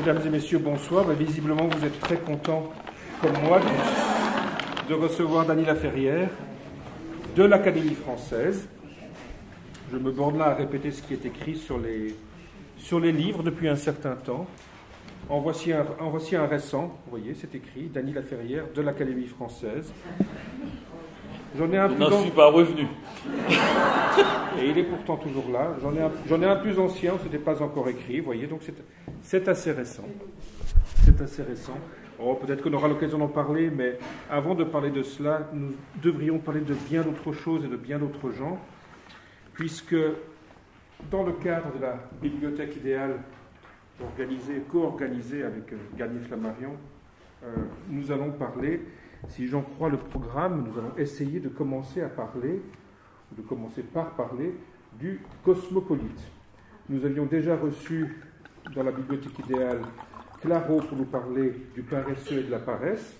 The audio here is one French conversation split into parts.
Mesdames et messieurs, bonsoir. Visiblement, vous êtes très contents, comme moi, de recevoir Dany Laferrière de l'Académie française. Je me borne là à répéter ce qui est écrit sur les livres depuis un certain temps. En voici un récent, vous voyez, c'est écrit, Dany Laferrière de l'Académie française. Je n'en suis pas revenu. Et il est pourtant toujours là. J'en ai un plus ancien, ce n'était pas encore écrit, vous voyez, donc c'est assez récent. C'est assez récent. Oh, peut-être qu'on aura l'occasion d'en parler, mais avant de parler de cela, nous devrions parler de bien d'autres choses et de bien d'autres gens, puisque dans le cadre de la bibliothèque idéale co-organisée avec Garnier Flammarion, nous allons parler, si j'en crois le programme, nous allons essayer de commencer par parler du cosmopolite. Nous avions déjà reçu dans la bibliothèque idéale Claro pour nous parler du paresseux et de la paresse.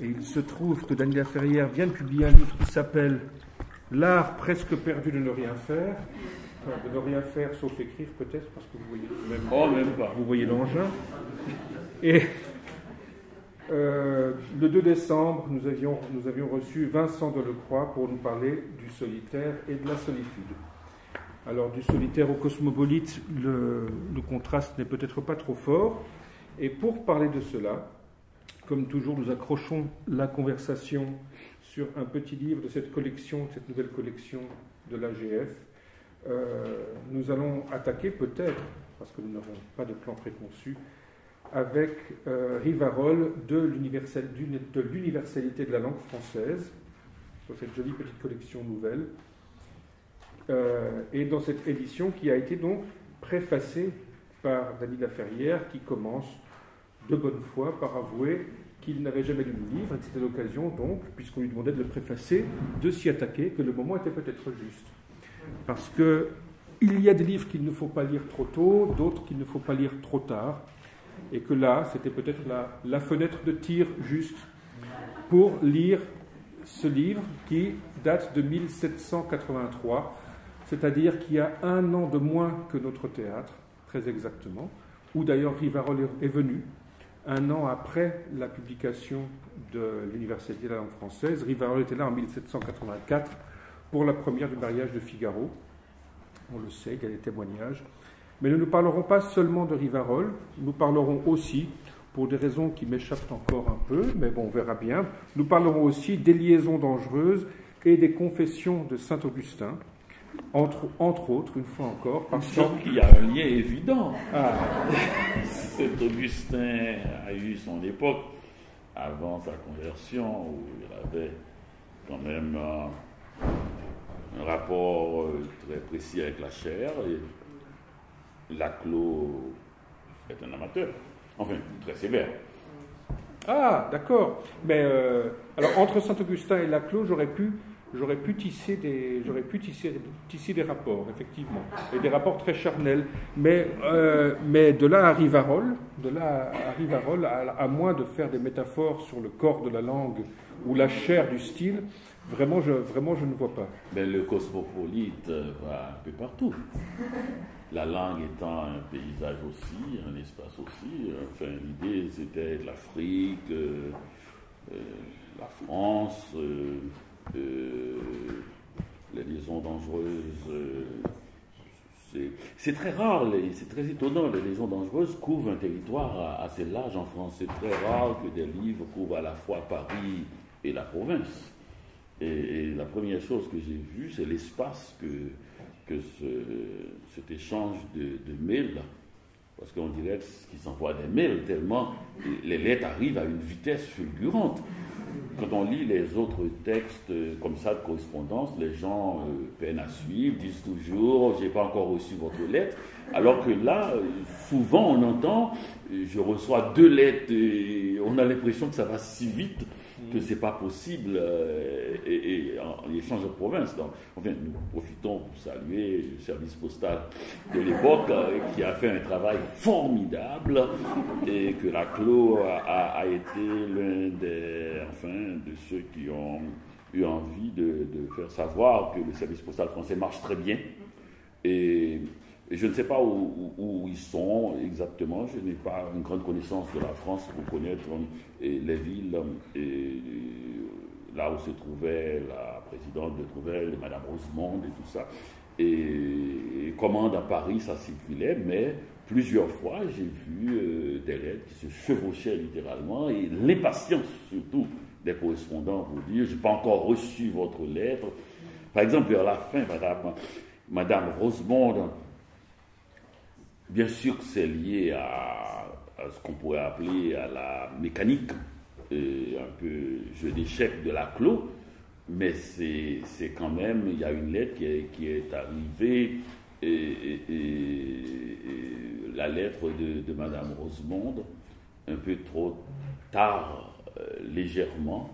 Et il se trouve que Dany Laferrière vient de publier un livre qui s'appelle L'art presque perdu de ne rien faire. Enfin, de ne rien faire sauf écrire peut-être, parce que vous voyez même pas. Vous voyez l'engin. Et le 2 décembre, nous avions reçu Vincent Delecroix pour nous parler du solitaire et de la solitude. Alors, du solitaire au cosmopolite, le contraste n'est peut-être pas trop fort. Et pour parler de cela, comme toujours, nous accrochons la conversation sur un petit livre de cette nouvelle collection de l'AGF. Nous allons attaquer peut-être, parce que nous n'avons pas de plan préconçu, avec Rivarol de l'universalité de la langue française, sur cette jolie petite collection nouvelle, et dans cette édition qui a été donc préfacée par Dany Laferrière, qui commence de bonne foi par avouer qu'il n'avait jamais lu le livre, et que c'était l'occasion donc, puisqu'on lui demandait de le préfacer, de s'y attaquer, que le moment était peut-être juste. Parce qu'il y a des livres qu'il ne faut pas lire trop tôt, d'autres qu'il ne faut pas lire trop tard, et que là, c'était peut-être la fenêtre de tir juste pour lire ce livre qui date de 1783, c'est-à-dire qu'il y a 1 an de moins que notre théâtre, très exactement, où d'ailleurs Rivarol est venu, 1 an après la publication de l'Université de la langue française. Rivarol était là en 1784 pour la première du mariage de Figaro. On le sait, il y a des témoignages. Mais nous ne parlerons pas seulement de Rivarol, nous parlerons aussi, pour des raisons qui m'échappent encore un peu, mais bon, on verra bien, nous parlerons aussi des liaisons dangereuses et des confessions de Saint-Augustin, entre autres, une fois encore. Parce qu'il y a un lien évident. Saint-Augustin a eu son époque, avant sa conversion, où il avait quand même un rapport très précis avec la chair, et Laclos est un amateur, enfin très sévère. Ah, d'accord. Mais alors entre Saint-Augustin et Laclos, j'aurais pu tisser des rapports, effectivement, et des rapports très charnels. Mais de là à Rivarol, à moins de faire des métaphores sur le corps de la langue ou la chair du style, vraiment je ne vois pas. Mais le cosmopolite va un peu partout. La langue étant un paysage aussi, un espace aussi. Enfin, l'idée, c'était de l'Afrique, la France, les liaisons dangereuses. C'est très rare, c'est très étonnant. Les liaisons dangereuses couvrent un territoire assez large en France. C'est très rare que des livres couvrent à la fois Paris et la province. Et la première chose que j'ai vue, c'est l'espace que cet échange de mails, parce qu'on dirait qu'ils s'envoient des mails tellement les lettres arrivent à une vitesse fulgurante. quand on lit les autres textes comme ça de correspondance, les gens peinent à suivre, disent toujours « j'ai pas encore reçu votre lettre ». Alors que là, souvent on entend « je reçois 2 lettres » et on a l'impression que ça va si vite que c'est pas possible et en échange de province. Donc, enfin, nous profitons pour saluer le service postal de l'époque qui a fait un travail formidable et que la CLO a été l'un de ceux qui ont eu envie de faire savoir que le service postal français marche très bien. Et je ne sais pas où ils sont exactement, je n'ai pas une grande connaissance de la France pour connaître les villes et là où se trouvait la présidente de Trouvel, Madame Rosemonde et tout ça. Et commande à Paris, ça circulait, mais plusieurs fois j'ai vu des lettres qui se chevauchaient littéralement et l'impatience surtout des correspondants pour dire « je n'ai pas encore reçu votre lettre ». Par exemple, vers la fin, Madame Rosemonde, bien sûr que c'est lié à ce qu'on pourrait appeler à la mécanique, un peu jeu d'échecs de la CLO, mais c'est quand même, il y a une lettre qui est arrivée, et la lettre de Madame Rosemonde, un peu trop tard, légèrement,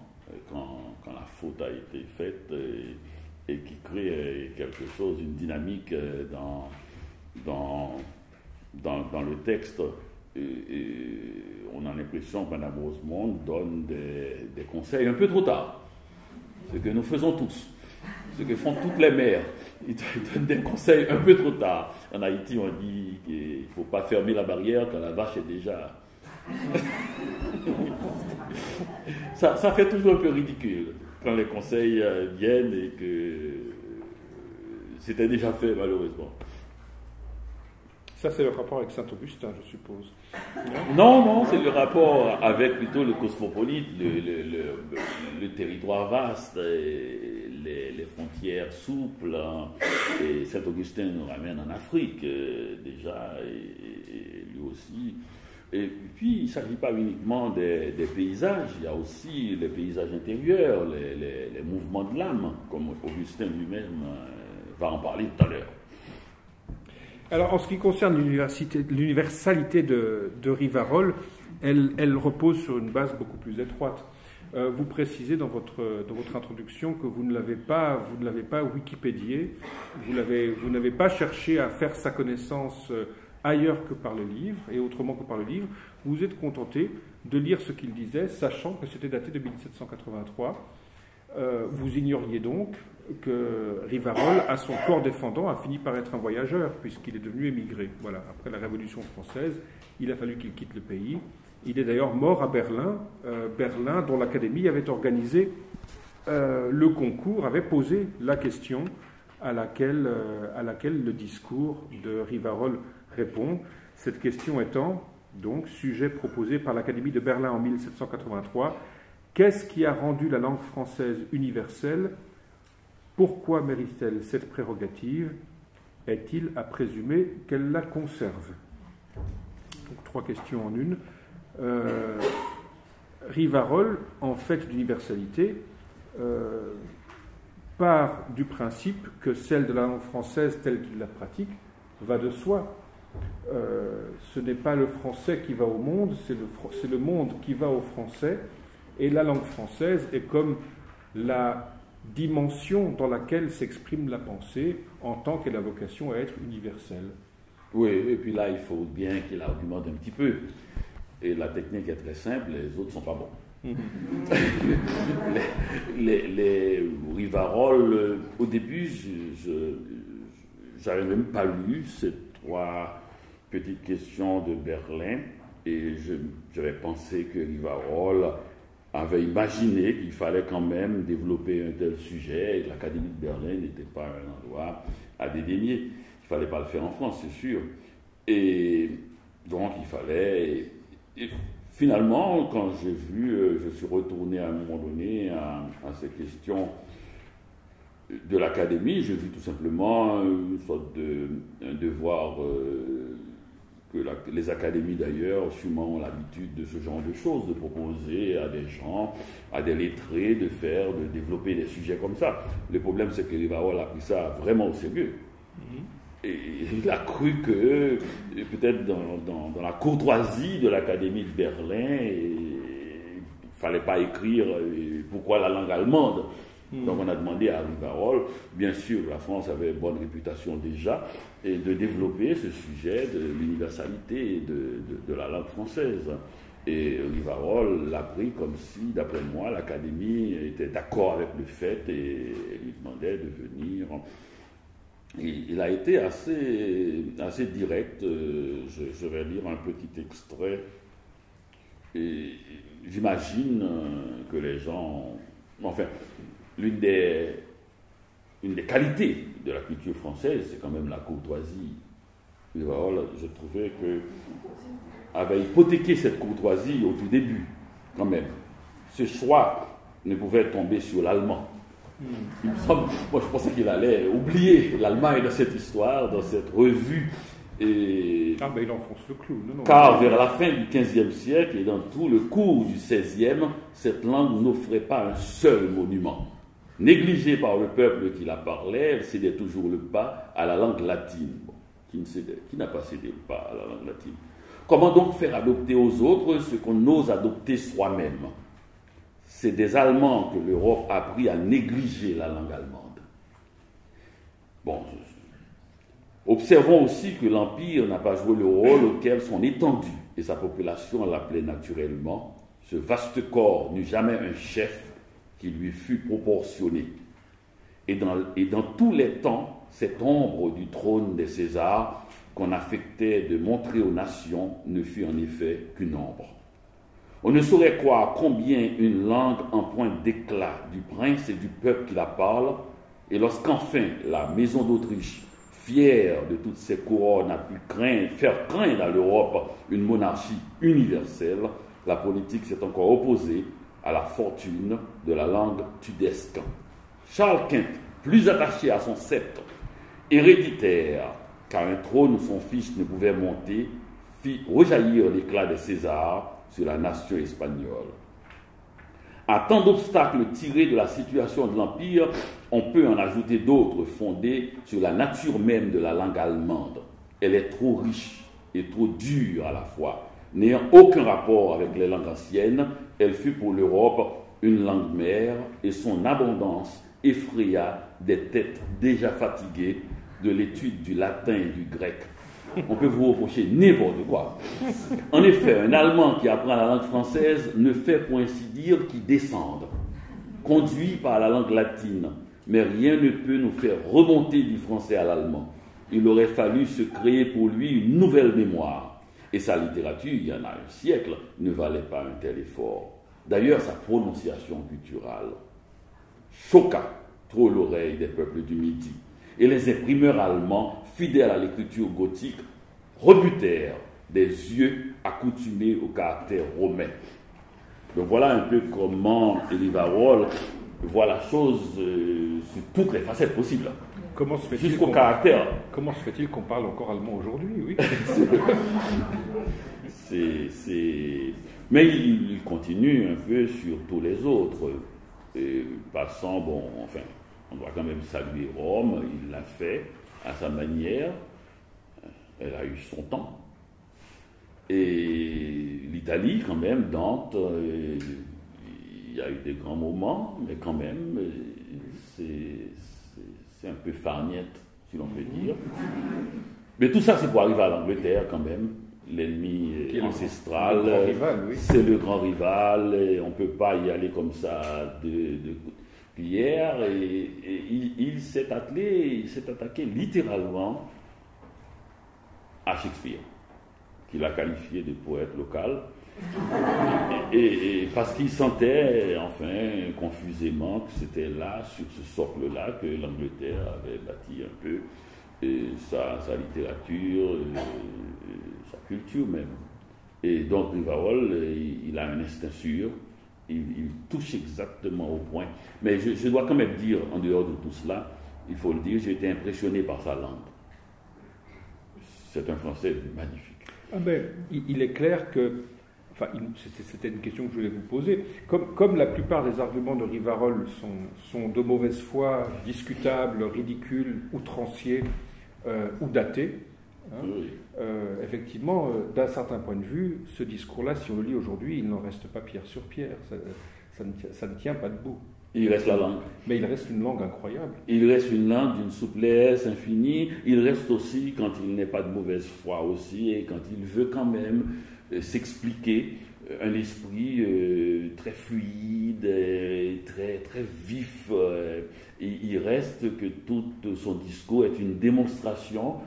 quand la faute a été faite, et qui crée quelque chose, une dynamique dans le texte, et on a l'impression que Mme Rosemonde donne des conseils un peu trop tard. Ce que nous faisons tous, ce que font toutes les mères. Ils donnent des conseils un peu trop tard. En Haïti, on dit qu'il ne faut pas fermer la barrière quand la vache est déjà... ça fait toujours un peu ridicule quand les conseils viennent et que c'était déjà fait, malheureusement. Ça, c'est le rapport avec Saint-Augustin, je suppose. Non, c'est le rapport avec plutôt le cosmopolite, le territoire vaste, les frontières souples. Et Saint-Augustin nous ramène en Afrique, déjà, et lui aussi. Et puis, il ne s'agit pas uniquement des paysages, il y a aussi les paysages intérieurs, les mouvements de l'âme, comme Augustin lui-même va en parler tout à l'heure. Alors, en ce qui concerne l'universalité de Rivarol, elle repose sur une base beaucoup plus étroite. Vous précisez dans votre introduction que vous ne l'avez pas wikipédié, vous n'avez pas cherché à faire sa connaissance ailleurs que par le livre, et autrement que par le livre. Vous vous êtes contenté de lire ce qu'il disait, sachant que c'était daté de 1783. Vous ignoriez donc que Rivarol, à son corps défendant, a fini par être un voyageur, puisqu'il est devenu émigré. Voilà, après la Révolution française, il a fallu qu'il quitte le pays. Il est d'ailleurs mort à Berlin, Berlin dont l'Académie avait organisé le concours, avait posé la question à laquelle le discours de Rivarol répond. Cette question étant, donc, sujet proposé par l'Académie de Berlin en 1783, qu'est-ce qui a rendu la langue française universelle ? Pourquoi mérite-t-elle cette prérogative ? Est-il à présumer qu'elle la conserve ? Donc 3 questions en une. Rivarol, en fait d'universalité, part du principe que celle de la langue française telle qu'il la pratique va de soi. Ce n'est pas le français qui va au monde, c'est le monde qui va au français, et la langue française est comme la dimension dans laquelle s'exprime la pensée en tant qu'elle a vocation à être universelle. Oui, et puis là, il faut bien qu'il argumente un petit peu. Et la technique est très simple, les autres ne sont pas bons. les Rivarol, au début, je n'avais même pas lu ces 3 petites questions de Berlin, et j'avais pensé que Rivarol avait imaginé qu'il fallait quand même développer un tel sujet, et l'Académie de Berlin n'était pas un endroit à dédaigner. Il ne fallait pas le faire en France, c'est sûr. Et donc, il fallait... Et finalement, quand j'ai vu, je suis retourné à un moment donné à ces questions de l'Académie, j'ai vu tout simplement une sorte un devoir les académies d'ailleurs, sûrement ont l'habitude de ce genre de choses, de proposer à des gens, à des lettrés, de développer des sujets comme ça. Le problème, c'est que Rivarol a pris ça vraiment au sérieux. Et il a cru que, peut-être dans la courtoisie de l'Académie de Berlin, il ne fallait pas écrire pourquoi la langue allemande. Donc on a demandé à Rivarol, bien sûr la France avait bonne réputation déjà, et de développer ce sujet de l'universalité de la langue française. Et Rivarol l'a pris comme si, d'après moi, l'Académie était d'accord avec le fait et lui demandait de venir. Il a été assez direct. Je vais lire un petit extrait. Et j'imagine que les gens... Enfin, l'une des qualités de la culture française, c'est quand même la courtoisie. Rivarol, je trouvais que avait hypothéqué cette courtoisie au tout début, quand même. Ce choix ne pouvait tomber sur l'allemand. Il me semble, moi je pensais qu'il allait oublier l'Allemagne dans cette histoire, dans cette revue. Et... Ah ben il enfonce le clou. Non, car vers la fin du XVe siècle et dans tout le cours du XVIe, cette langue n'offrait pas un seul monument. Négligée par le peuple qui la parlait, elle cédait toujours le pas à la langue latine. Qui n'a pas cédé le pas à la langue latine? Comment donc faire adopter aux autres ce qu'on ose adopter soi-même? C'est des Allemands que l'Europe a appris à négliger la langue allemande. Bon, observons aussi que l'Empire n'a pas joué le rôle auquel son étendue et sa population l'appelaient naturellement. Ce vaste corps n'eut jamais un chef qui lui fût proportionné. Et dans tous les temps, cette ombre du trône des Césars qu'on affectait de montrer aux nations ne fut en effet qu'une ombre. On ne saurait croire combien une langue en point d'éclat du prince et du peuple qui la parle, et lorsqu'enfin la maison d'Autriche, fière de toutes ses couronnes, a pu faire craindre à l'Europe une monarchie universelle, la politique s'est encore opposée à la fortune de la langue tudesque. Charles Quint, plus attaché à son sceptre héréditaire qu'à un trône où son fils ne pouvait monter, fit rejaillir l'éclat des Césars sur la nation espagnole. À tant d'obstacles tirés de la situation de l'Empire, on peut en ajouter d'autres fondés sur la nature même de la langue allemande. Elle est trop riche et trop dure à la fois. N'ayant aucun rapport avec les langues anciennes, elle fut pour l'Europe une langue mère et son abondance effraya des têtes déjà fatiguées de l'étude du latin et du grec. On peut vous reprocher n'importe quoi. En effet, un Allemand qui apprend la langue française ne fait pour ainsi dire qu'y descendre, conduit par la langue latine, mais rien ne peut nous faire remonter du français à l'allemand. Il aurait fallu se créer pour lui une nouvelle mémoire, et sa littérature, il y en a un siècle, ne valait pas un tel effort. D'ailleurs, sa prononciation gutturale choqua trop l'oreille des peuples du Midi, et les imprimeurs allemands, fidèles à l'écriture gothique, rebutèrent des yeux accoutumés au caractère romain. Donc voilà un peu comment Rivarol voit la chose sur toutes les facettes possibles. Comment se fait-il jusqu'au caractère. Comment se fait-il qu'on parle encore allemand aujourd'hui, oui. Mais il continue un peu sur tous les autres. Passant, on doit quand même saluer Rome, il l'a fait à sa manière, elle a eu son temps. Et l'Italie, quand même, Dante, il y a eu des grands moments, mais quand même, c'est un peu farniette, si l'on peut dire. Mais tout ça, c'est pour arriver à l'Angleterre, quand même. L'ennemi ancestral, c'est le grand rival, et on ne peut pas y aller comme ça de cuillère. Et il s'est attaqué littéralement à Shakespeare, qu'il a qualifié de poète local, et parce qu'il sentait, enfin, confusément, que c'était là, sur ce socle-là, que l'Angleterre avait bâti un peu sa littérature, sa culture même. Et donc Rivarol, il a un instinct sûr, il touche exactement au point. Mais je dois quand même dire, en dehors de tout cela, il faut le dire, j'ai été impressionné par sa langue. C'est un français magnifique. Il est clair que, enfin, c'était une question que je voulais vous poser, comme la plupart des arguments de Rivarol sont de mauvaise foi, discutables, ridicules, outranciers ou datés, hein, effectivement, d'un certain point de vue, ce discours-là, si on le lit aujourd'hui, il n'en reste pas pierre sur pierre, ça ne tient pas debout. Il reste la langue. Mais il reste une langue incroyable. Il reste une langue d'une souplesse infinie. Il reste aussi, quand il n'est pas de mauvaise foi aussi, et quand il veut quand même s'expliquer, un esprit très fluide, très, très vif. Il reste que tout son discours est une démonstration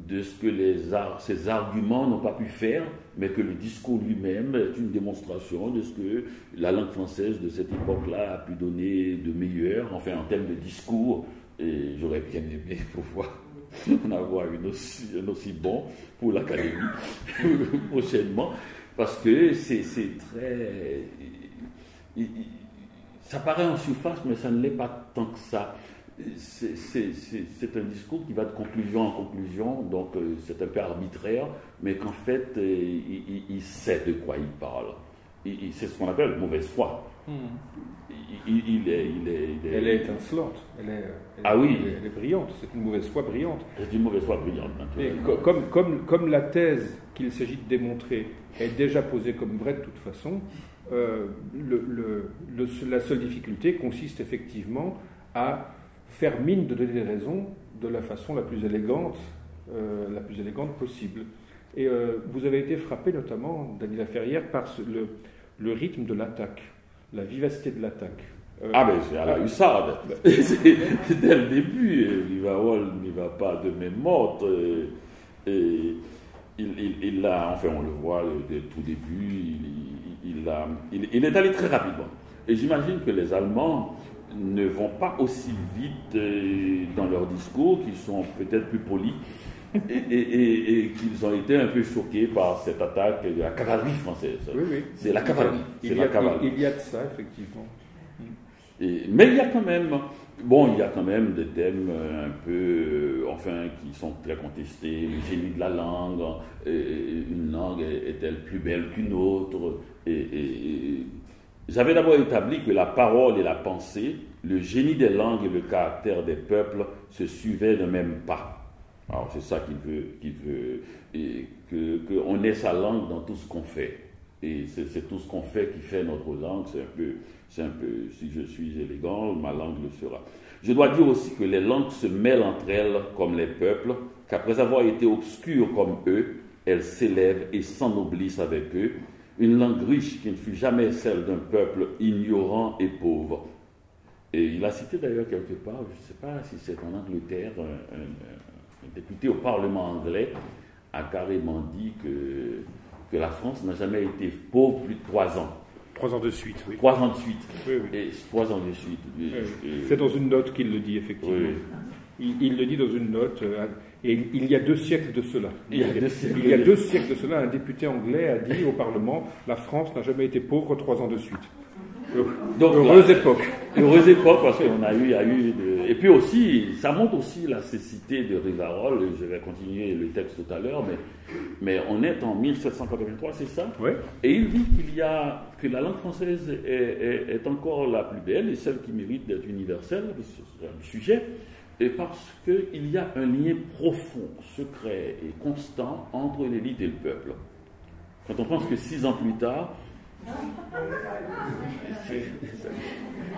de ce que ces arguments n'ont pas pu faire, mais que le discours lui-même est une démonstration de ce que la langue française de cette époque-là a pu donner de meilleur, enfin en termes de discours, et j'aurais bien aimé pouvoir en avoir un aussi bon pour l'Académie prochainement, parce que c'est très... ça paraît en surface, mais ça ne l'est pas tant que ça. C'est un discours qui va de conclusion en conclusion, donc c'est un peu arbitraire, mais qu'en fait, il sait de quoi il parle. C'est ce qu'on appelle mauvaise foi. Elle est étincelante, elle est brillante, c'est une mauvaise foi brillante. C'est une mauvaise foi brillante. Et comme la thèse qu'il s'agit de démontrer est déjà posée comme vraie de toute façon, la seule difficulté consiste effectivement à faire mine de donner des raisons de la façon la plus élégante possible. Et vous avez été frappé notamment, Dany Laferrière, par le rythme de l'attaque, la vivacité de l'attaque. Mais c'est à la hussarde. Dès le début, Rivarol n'y va pas de même morte. Il a, enfin on le voit dès le tout début, il est allé très rapidement. Et j'imagine que les Allemands ne vont pas aussi vite dans leur discours, qui sont peut-être plus polis, et qu'ils ont été un peu choqués par cette attaque de la cavalerie française. Oui. C'est la cavalerie. Il y a de ça, effectivement. Mais il y a quand même, des thèmes un peu, qui sont très contestés. Le génie de la langue, une langue est-elle plus belle qu'une autre, j'avais d'abord établi que la parole et la pensée, le génie des langues et le caractère des peuples se suivaient d'un même pas. Alors c'est ça qu'il veut, et qu'on ait sa langue dans tout ce qu'on fait. Et c'est tout ce qu'on fait qui fait notre langue. C'est un peu, si je suis élégant, ma langue le sera. Je dois dire aussi que les langues se mêlent entre elles comme les peuples, qu'après avoir été obscures comme eux, elles s'élèvent et s'ennoblissent avec eux. Une langue riche qui ne fut jamais celle d'un peuple ignorant et pauvre. Et il a cité d'ailleurs quelque part, je ne sais pas si c'est en Angleterre, un député au Parlement anglais a carrément dit que la France n'a jamais été pauvre plus de 3 ans. 3 ans de suite, oui. 3 ans de suite. Oui. Et 3 ans de suite. C'est dans une note qu'il le dit, effectivement. Oui. Il le dit dans une note, et il y a 2 siècles de cela. Il y a 2 siècles de cela, un député anglais a dit au Parlement « La France n'a jamais été pauvre 3 ans de suite ». Donc, heureuse époque. Heureuse époque, parce qu'on a eu... Et puis aussi, ça montre aussi la cécité de Rivarol. Je vais continuer le texte tout à l'heure, mais on est en 1783, c'est ça? Oui. Et il dit que la langue française est encore la plus belle et celle qui mérite d'être universelle, c'est un sujet, et parce qu'il y a un lien profond, secret et constant entre l'élite et le peuple. Quand on pense que 6 ans plus tard,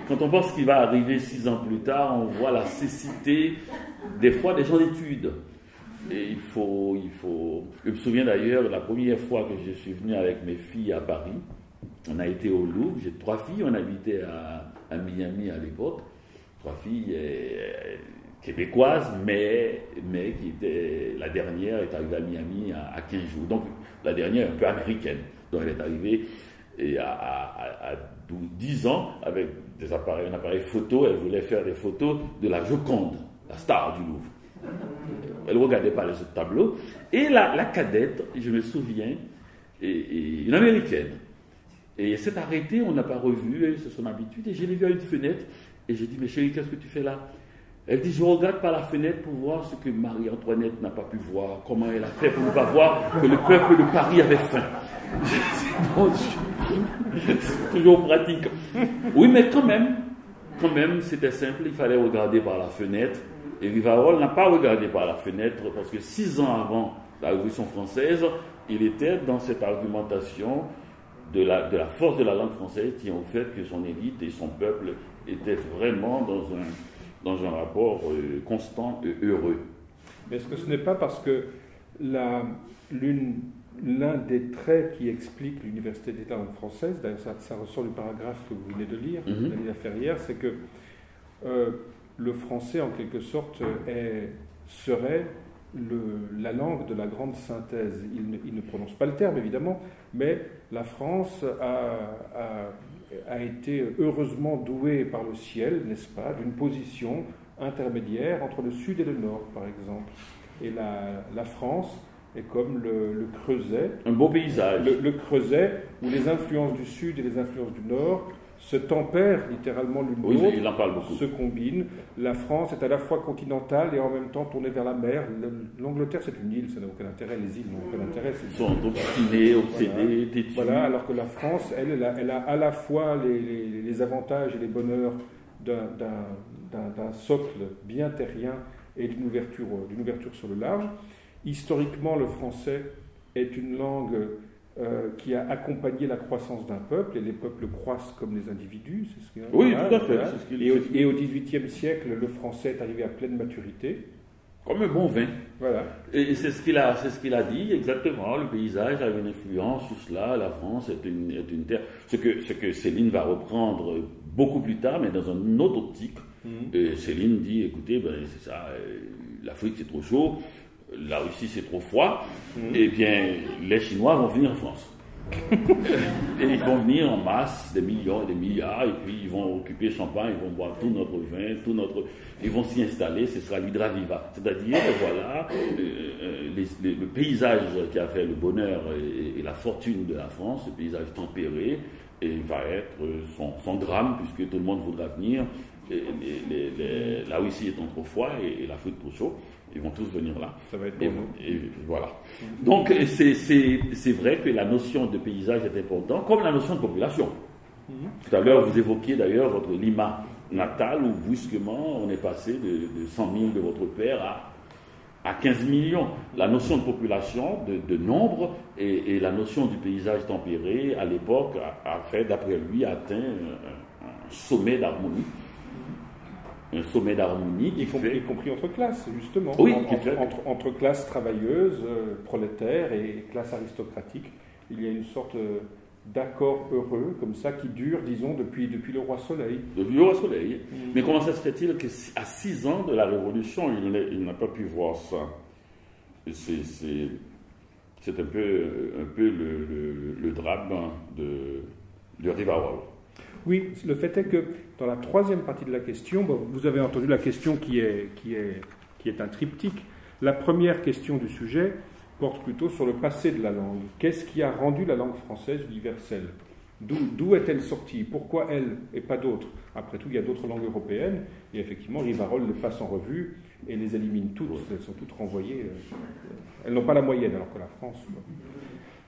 quand on pense qu'il va arriver 6 ans plus tard, on voit la cécité des fois des gens d'études. Et il faut... Je me souviens d'ailleurs, la première fois que je suis venu avec mes filles à Paris, on a été au Louvre, j'ai 3 filles, on habitait à Miami à l'époque, 3 filles québécoises, mais qui étaient... La dernière est arrivée à Miami à 15 jours, donc la dernière un peu américaine, donc elle est arrivée... Et à 10 ans, avec un appareil photo, elle voulait faire des photos de la Joconde, la star du Louvre. Elle ne regardait pas les autres tableaux. Et la cadette, je me souviens, est une américaine. Et elle s'est arrêtée, on n'a pas revu, c'est son habitude. Et je l'ai vue à une fenêtre, et j'ai dit, mais chérie, qu'est-ce que tu fais là? Elle dit, je regarde par la fenêtre pour voir ce que Marie-Antoinette n'a pas pu voir, comment elle a fait pour ne pas voir que le peuple de Paris avait faim. C'est toujours pratique. Oui, mais quand même, c'était simple, il fallait regarder par la fenêtre. Et Rivarol n'a pas regardé par la fenêtre parce que 6 ans avant la Révolution française, il était dans cette argumentation de la force de la langue française qui au fait que son élite et son peuple étaient vraiment dans un rapport constant et heureux. Mais est-ce que ce n'est pas parce que l'un des traits qui explique l'université d'État langue française, d'ailleurs ça ressort du paragraphe que vous venez de lire, Dany Laferrière, c'est que le français en quelque sorte serait la langue de la grande synthèse. Il ne prononce pas le terme évidemment, mais la France a été heureusement douée par le ciel, n'est-ce pas, d'une position intermédiaire entre le sud et le nord, par exemple. Et la France est comme le creuset. Un beau paysage. Le creuset où les influences du sud et les influences du nord se tempèrent littéralement l'une l'autre, il en parle beaucoup. Se combinent. La France est à la fois continentale et en même temps tournée vers la mer. L'Angleterre, c'est une île, ça n'a aucun intérêt. Les îles n'ont aucun intérêt. Ils sont obstinés, obsédés, têtus. Voilà, alors que la France, elle a à la fois les avantages et les bonheurs d'un socle bien terrien et d'une ouverture sur le large. Historiquement, le français est une langue qui a accompagné la croissance d'un peuple, et les peuples croissent comme les individus. C'est ce oui, tout à fait. Voilà. Et au XVIIIe siècle, le français est arrivé à pleine maturité. Comme un bon vin. Voilà. Et c'est ce qu'il a dit exactement. Le paysage a une influence sur cela. La France est une terre. Ce que Céline va reprendre beaucoup plus tard, mais dans une autre optique. Céline dit, écoutez, c'est ça, l'Afrique c'est trop chaud. La Russie c'est trop froid, eh bien les Chinois vont venir en France. Et ils vont venir en masse, des millions et des milliards, et puis ils vont occuper Champagne, ils vont boire tout notre vin, ils vont s'y installer, ce sera l'Hydra Viva. C'est-à-dire, voilà, le paysage qui a fait le bonheur et la fortune de la France, le paysage tempéré, et va être son drame, puisque tout le monde voudra venir. La Russie étant trop froid et l'Afrique trop chaud, ils vont tous venir là. Ça va être et voilà. Donc c'est vrai que la notion de paysage est importante, comme la notion de population. Tout à l'heure, vous évoquiez d'ailleurs votre Lima natale, où brusquement on est passé de 100 000 de votre père à 15 millions. La notion de population, de nombre, et la notion du paysage tempéré, à l'époque, a fait, d'après lui, atteint un sommet d'harmonie. Un sommet d'harmonie, y compris entre classes, justement. Oui, entre classes travailleuses, prolétaires et classes aristocratiques. Il y a une sorte d'accord heureux, comme ça, qui dure, disons, depuis le Roi Soleil. Depuis le Roi Soleil. Mais comment ça se fait-il qu'à 6 ans de la Révolution, il n'a pas pu voir ça? C'est un peu le drame de Rivarol. Oui, le fait est que dans la troisième partie de la question, vous avez entendu la question qui est un triptyque. La première question du sujet porte plutôt sur le passé de la langue. Qu'est-ce qui a rendu la langue française universelle? D'où est-elle sortie? Pourquoi elle et pas d'autres? Après tout, il y a d'autres langues européennes, et effectivement, Rivarol les passe en revue et les élimine toutes. Elles sont toutes renvoyées. Elles n'ont pas la moyenne, alors que la France...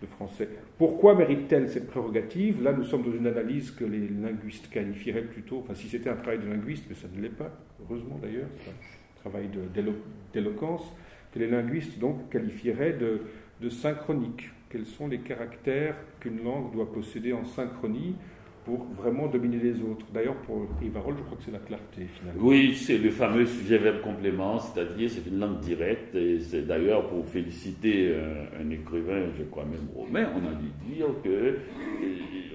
Le français. Pourquoi mérite-t-elle cette prérogative? Là, nous sommes dans une analyse que les linguistes qualifieraient plutôt, enfin si c'était un travail de linguiste, mais ça ne l'est pas, heureusement d'ailleurs, c'est un travail d'éloquence, que les linguistes donc qualifieraient de synchronique. Quels sont les caractères qu'une langue doit posséder en synchronie pour vraiment dominer les autres? D'ailleurs, pour Rivarol, je crois que c'est la clarté, finalement. Oui, c'est le fameux sujet-verbe complément, c'est-à-dire c'est une langue directe, et c'est d'ailleurs pour féliciter un écrivain, je crois même romain, on a dû dire que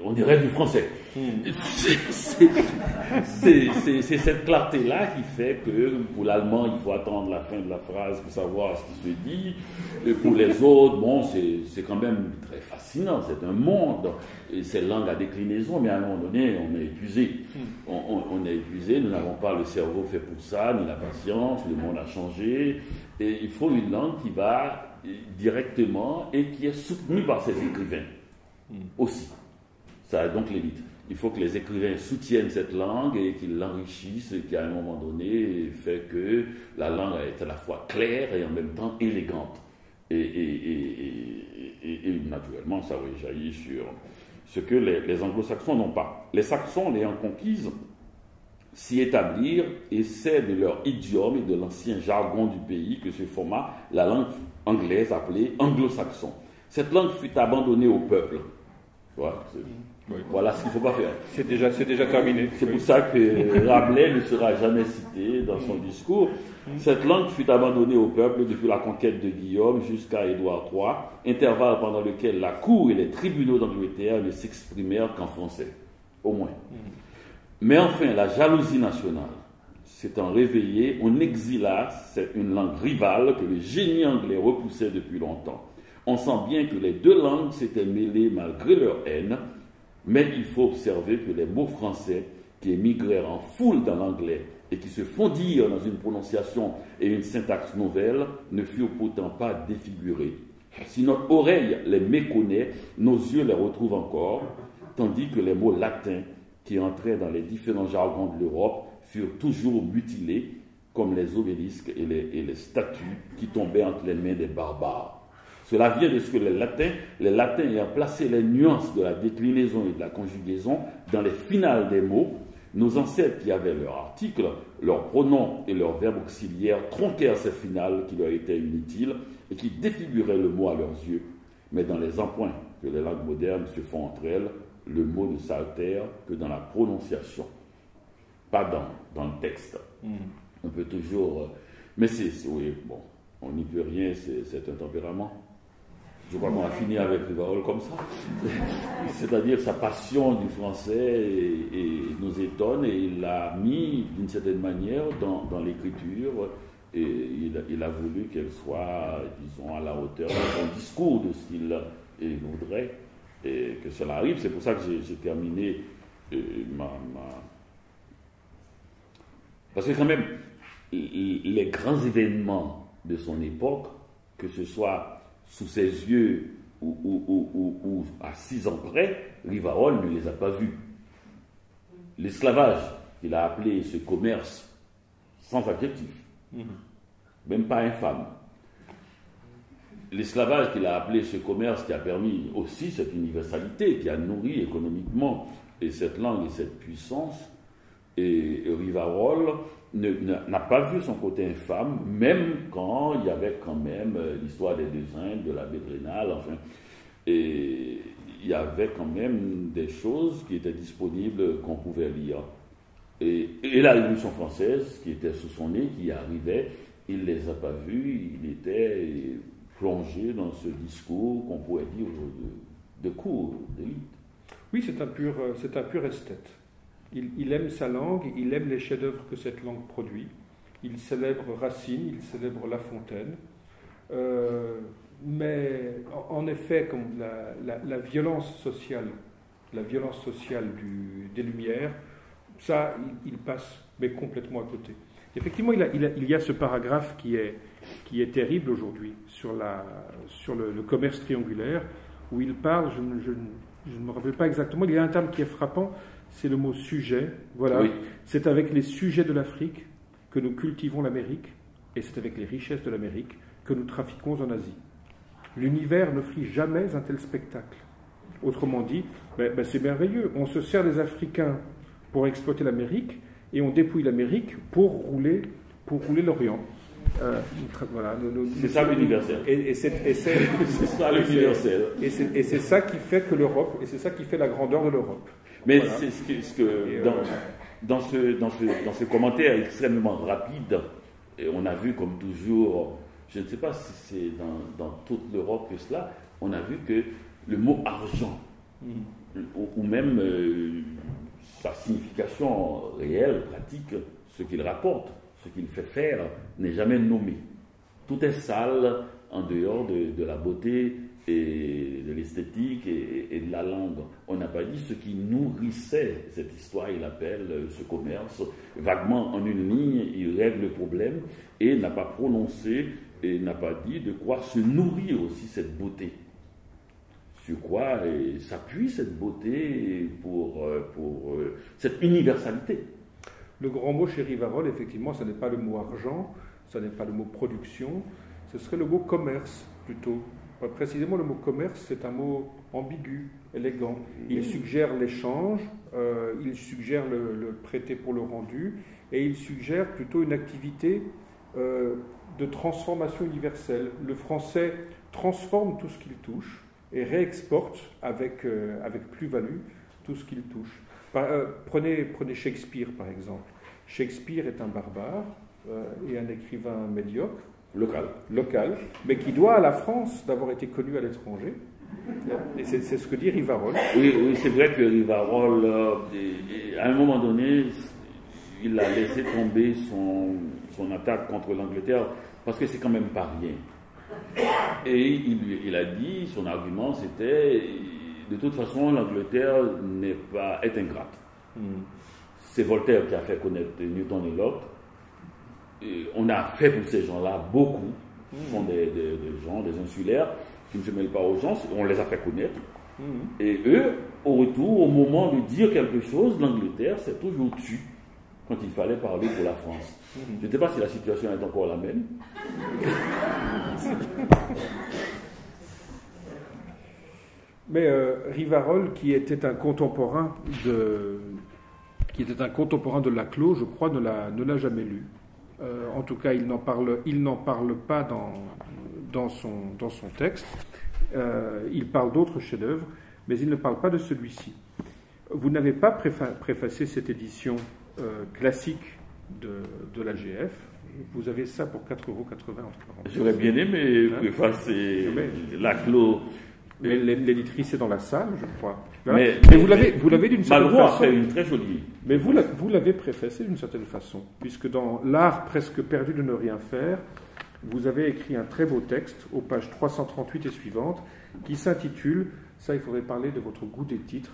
on dirait du français. C'est cette clarté-là qui fait que pour l'allemand, il faut attendre la fin de la phrase pour savoir ce qui se dit. Et pour les autres, bon, c'est quand même très fascinant, c'est un monde, et c'est langue à déclinaison, mais à un moment donné, on est épuisé. On est épuisé, nous n'avons pas le cerveau fait pour ça, ni la patience, le monde a changé, et il faut une langue qui va directement et qui est soutenue par ses écrivains aussi. Ça a donc l'élite. il faut que les écrivains soutiennent cette langue et qu'ils l'enrichissent et qu'à un moment donné, fait que la langue est à la fois claire et en même temps élégante. Et naturellement, ça rejaillit sur ce que les anglo-saxons n'ont pas. Les saxons, l'ayant conquise, s'y établir, et c'est de leur idiome et de l'ancien jargon du pays que se forma la langue anglaise appelée anglo-saxon. Cette langue fut abandonnée au peuple. Voilà ce qu'il ne faut pas faire. C'est déjà terminé. C'est pour ça que Rabelais ne sera jamais cité dans son discours. Cette langue fut abandonnée au peuple depuis la conquête de Guillaume jusqu'à Édouard III, intervalle pendant lequel la cour et les tribunaux d'Angleterre ne s'exprimèrent qu'en français, au moins. Mais enfin, la jalousie nationale s'étant réveillée, on exila une langue rivale que le génie anglais repoussait depuis longtemps. On sent bien que les deux langues s'étaient mêlées malgré leur haine, mais il faut observer que les mots français qui émigrèrent en foule dans l'anglais et qui se fondirent dans une prononciation et une syntaxe nouvelle ne furent pourtant pas défigurés. Si notre oreille les méconnaît, nos yeux les retrouvent encore, tandis que les mots latins qui entraient dans les différents jargons de l'Europe furent toujours mutilés, comme les obélisques et les statues qui tombaient entre les mains des barbares. Cela vient de ce que les latins ayant placé les nuances de la déclinaison et de la conjugaison dans les finales des mots, nos ancêtres qui avaient leurs articles, leurs pronoms et leurs verbes auxiliaires tronquèrent ces finales qui leur étaient inutiles et qui défiguraient le mot à leurs yeux. Mais dans les emprunts que les langues modernes se font entre elles, le mot ne s'altère que dans la prononciation, pas dans le texte. On peut toujours... mais oui, bon, on n'y peut rien, c'est un tempérament. Je crois qu'on a fini avec Rivarol comme ça. C'est-à-dire sa passion du français et nous étonne, et il l'a mis d'une certaine manière dans l'écriture, et il a voulu qu'elle soit, disons, à la hauteur de son discours, de ce qu'il voudrait, et que cela arrive. C'est pour ça que j'ai terminé Parce que quand même, les grands événements de son époque, que ce soit sous ses yeux ou à 6 ans près, Rivarol ne les a pas vus. L'esclavage, qu'il a appelé ce commerce sans adjectif, même pas infâme. L'esclavage qu'il a appelé ce commerce qui a permis aussi cette universalité, qui a nourri économiquement et cette langue et cette puissance, et Rivarol n'a pas vu son côté infâme, même quand il y avait quand même l'histoire des deux Indes, de la baie de Rhénal, enfin, et il y avait quand même des choses qui étaient disponibles qu'on pouvait lire. Et la Révolution française, qui était sous son nez, qui arrivait, il ne les a pas vus, il était plongé dans ce discours qu'on pourrait dire de cour, d'élite. Oui, c'est un pur esthète. Il aime sa langue, il aime les chefs-d'œuvre que cette langue produit. Il célèbre Racine, il célèbre La Fontaine. Mais en effet, comme la violence sociale des Lumières, ça, il passe mais complètement à côté. Effectivement, il y a ce paragraphe qui est terrible aujourd'hui sur le commerce triangulaire, où il parle, je ne me rappelle pas exactement, il y a un terme qui est frappant, c'est le mot sujet. Voilà. Oui. C'est avec les sujets de l'Afrique que nous cultivons l'Amérique, et c'est avec les richesses de l'Amérique que nous trafiquons en Asie. L'univers n'offrit jamais un tel spectacle. Autrement dit, c'est merveilleux. On se sert des Africains pour exploiter l'Amérique, et on dépouille l'Amérique pour rouler l'Orient. Voilà, c'est ça l'universel. Et c'est ça l'universel. Et c'est ça qui fait que l'Europe, et c'est ça qui fait la grandeur de l'Europe. Mais voilà. C'est ce que dans ce commentaire extrêmement rapide, et on a vu comme toujours, je ne sais pas si c'est dans toute l'Europe que cela, on a vu que le mot argent, ou même sa signification réelle, pratique, ce qu'il rapporte, ce qu'il fait faire, n'est jamais nommé. Tout est sale en dehors de la beauté et de l'esthétique et de la langue. On n'a pas dit ce qui nourrissait cette histoire, il appelle ce commerce. Vaguement, en une ligne, il règle le problème et n'a pas prononcé et n'a pas dit de quoi se nourrir aussi cette beauté sur quoi s'appuie cette beauté pour cette universalité. Le grand mot chez Rivarol, effectivement, ce n'est pas le mot argent, ce n'est pas le mot production, ce serait le mot commerce plutôt. Précisément, le mot commerce, c'est un mot ambigu, élégant. Il suggère l'échange, il suggère le prêter pour le rendu, et il suggère plutôt une activité de transformation universelle. Le français transforme tout ce qu'il touche et réexporte avec plus-value tout ce qu'il touche. Prenez Shakespeare, par exemple. Shakespeare est un barbare et un écrivain médiocre. Local, mais qui doit à la France d'avoir été connu à l'étranger. Et c'est ce que dit Rivarol. Oui, c'est vrai que Rivarol, à un moment donné, il a laissé tomber son attaque contre l'Angleterre parce que c'est quand même pas rien. Et il a dit, son argument c'était, de toute façon, l'Angleterre est ingrate. C'est Voltaire qui a fait connaître Newton et Locke. On a fait pour ces gens-là beaucoup. Ce sont des gens, des insulaires, qui ne se mêlent pas aux gens. On les a fait connaître. Et eux, au retour, au moment de dire quelque chose, l'Angleterre s'est toujours tue quand il fallait parler pour la France. Je ne sais pas si la situation est encore la même. Mais Rivarol, qui était un contemporain de Laclos, je crois, ne l'a jamais lu. En tout cas, il n'en parle pas dans son texte. Il parle d'autres chefs-d'œuvre, mais il ne parle pas de celui-ci. Vous n'avez pas préfacé cette édition classique de l'AGF. Vous avez ça pour 4,80 €. J'aurais bien aimé préfacer Laclos. Mais l'éditrice est dans la salle, je crois. Mais vous l'avez d'une certaine Malraux façon. a fait une très jolie. Mais vous l'avez préfacé d'une certaine façon, puisque dans L'art presque perdu de ne rien faire, vous avez écrit un très beau texte aux pages 338 et suivantes, qui s'intitule, ça il faudrait parler de votre goût des titres,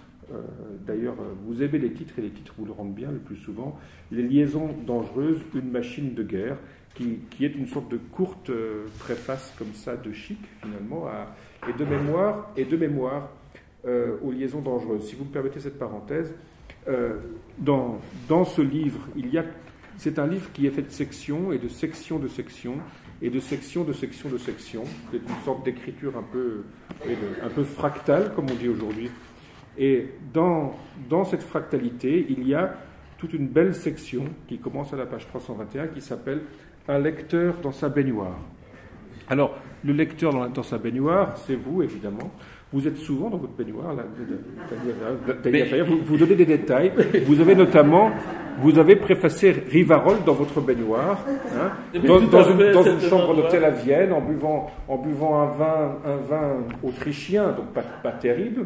d'ailleurs vous aimez les titres et les titres vous le rendent bien le plus souvent, Les liaisons dangereuses, une machine de guerre, qui est une sorte de courte préface comme ça de chic finalement, et de mémoire aux liaisons dangereuses. Si vous me permettez cette parenthèse, dans ce livre, c'est un livre qui est fait de sections et de sections de sections et de sections de sections de sections. C'est une sorte d'écriture un peu fractale, comme on dit aujourd'hui. Et dans cette fractalité, il y a toute une belle section qui commence à la page 321 qui s'appelle « Un lecteur dans sa baignoire ». Alors, le lecteur dans sa baignoire, c'est vous, évidemment. Vous êtes souvent dans votre baignoire, là, vous donnez des détails. Vous avez préfacé Rivarol dans votre baignoire, hein, dans une chambre d'hôtel à Vienne, en buvant un vin autrichien, donc pas terrible.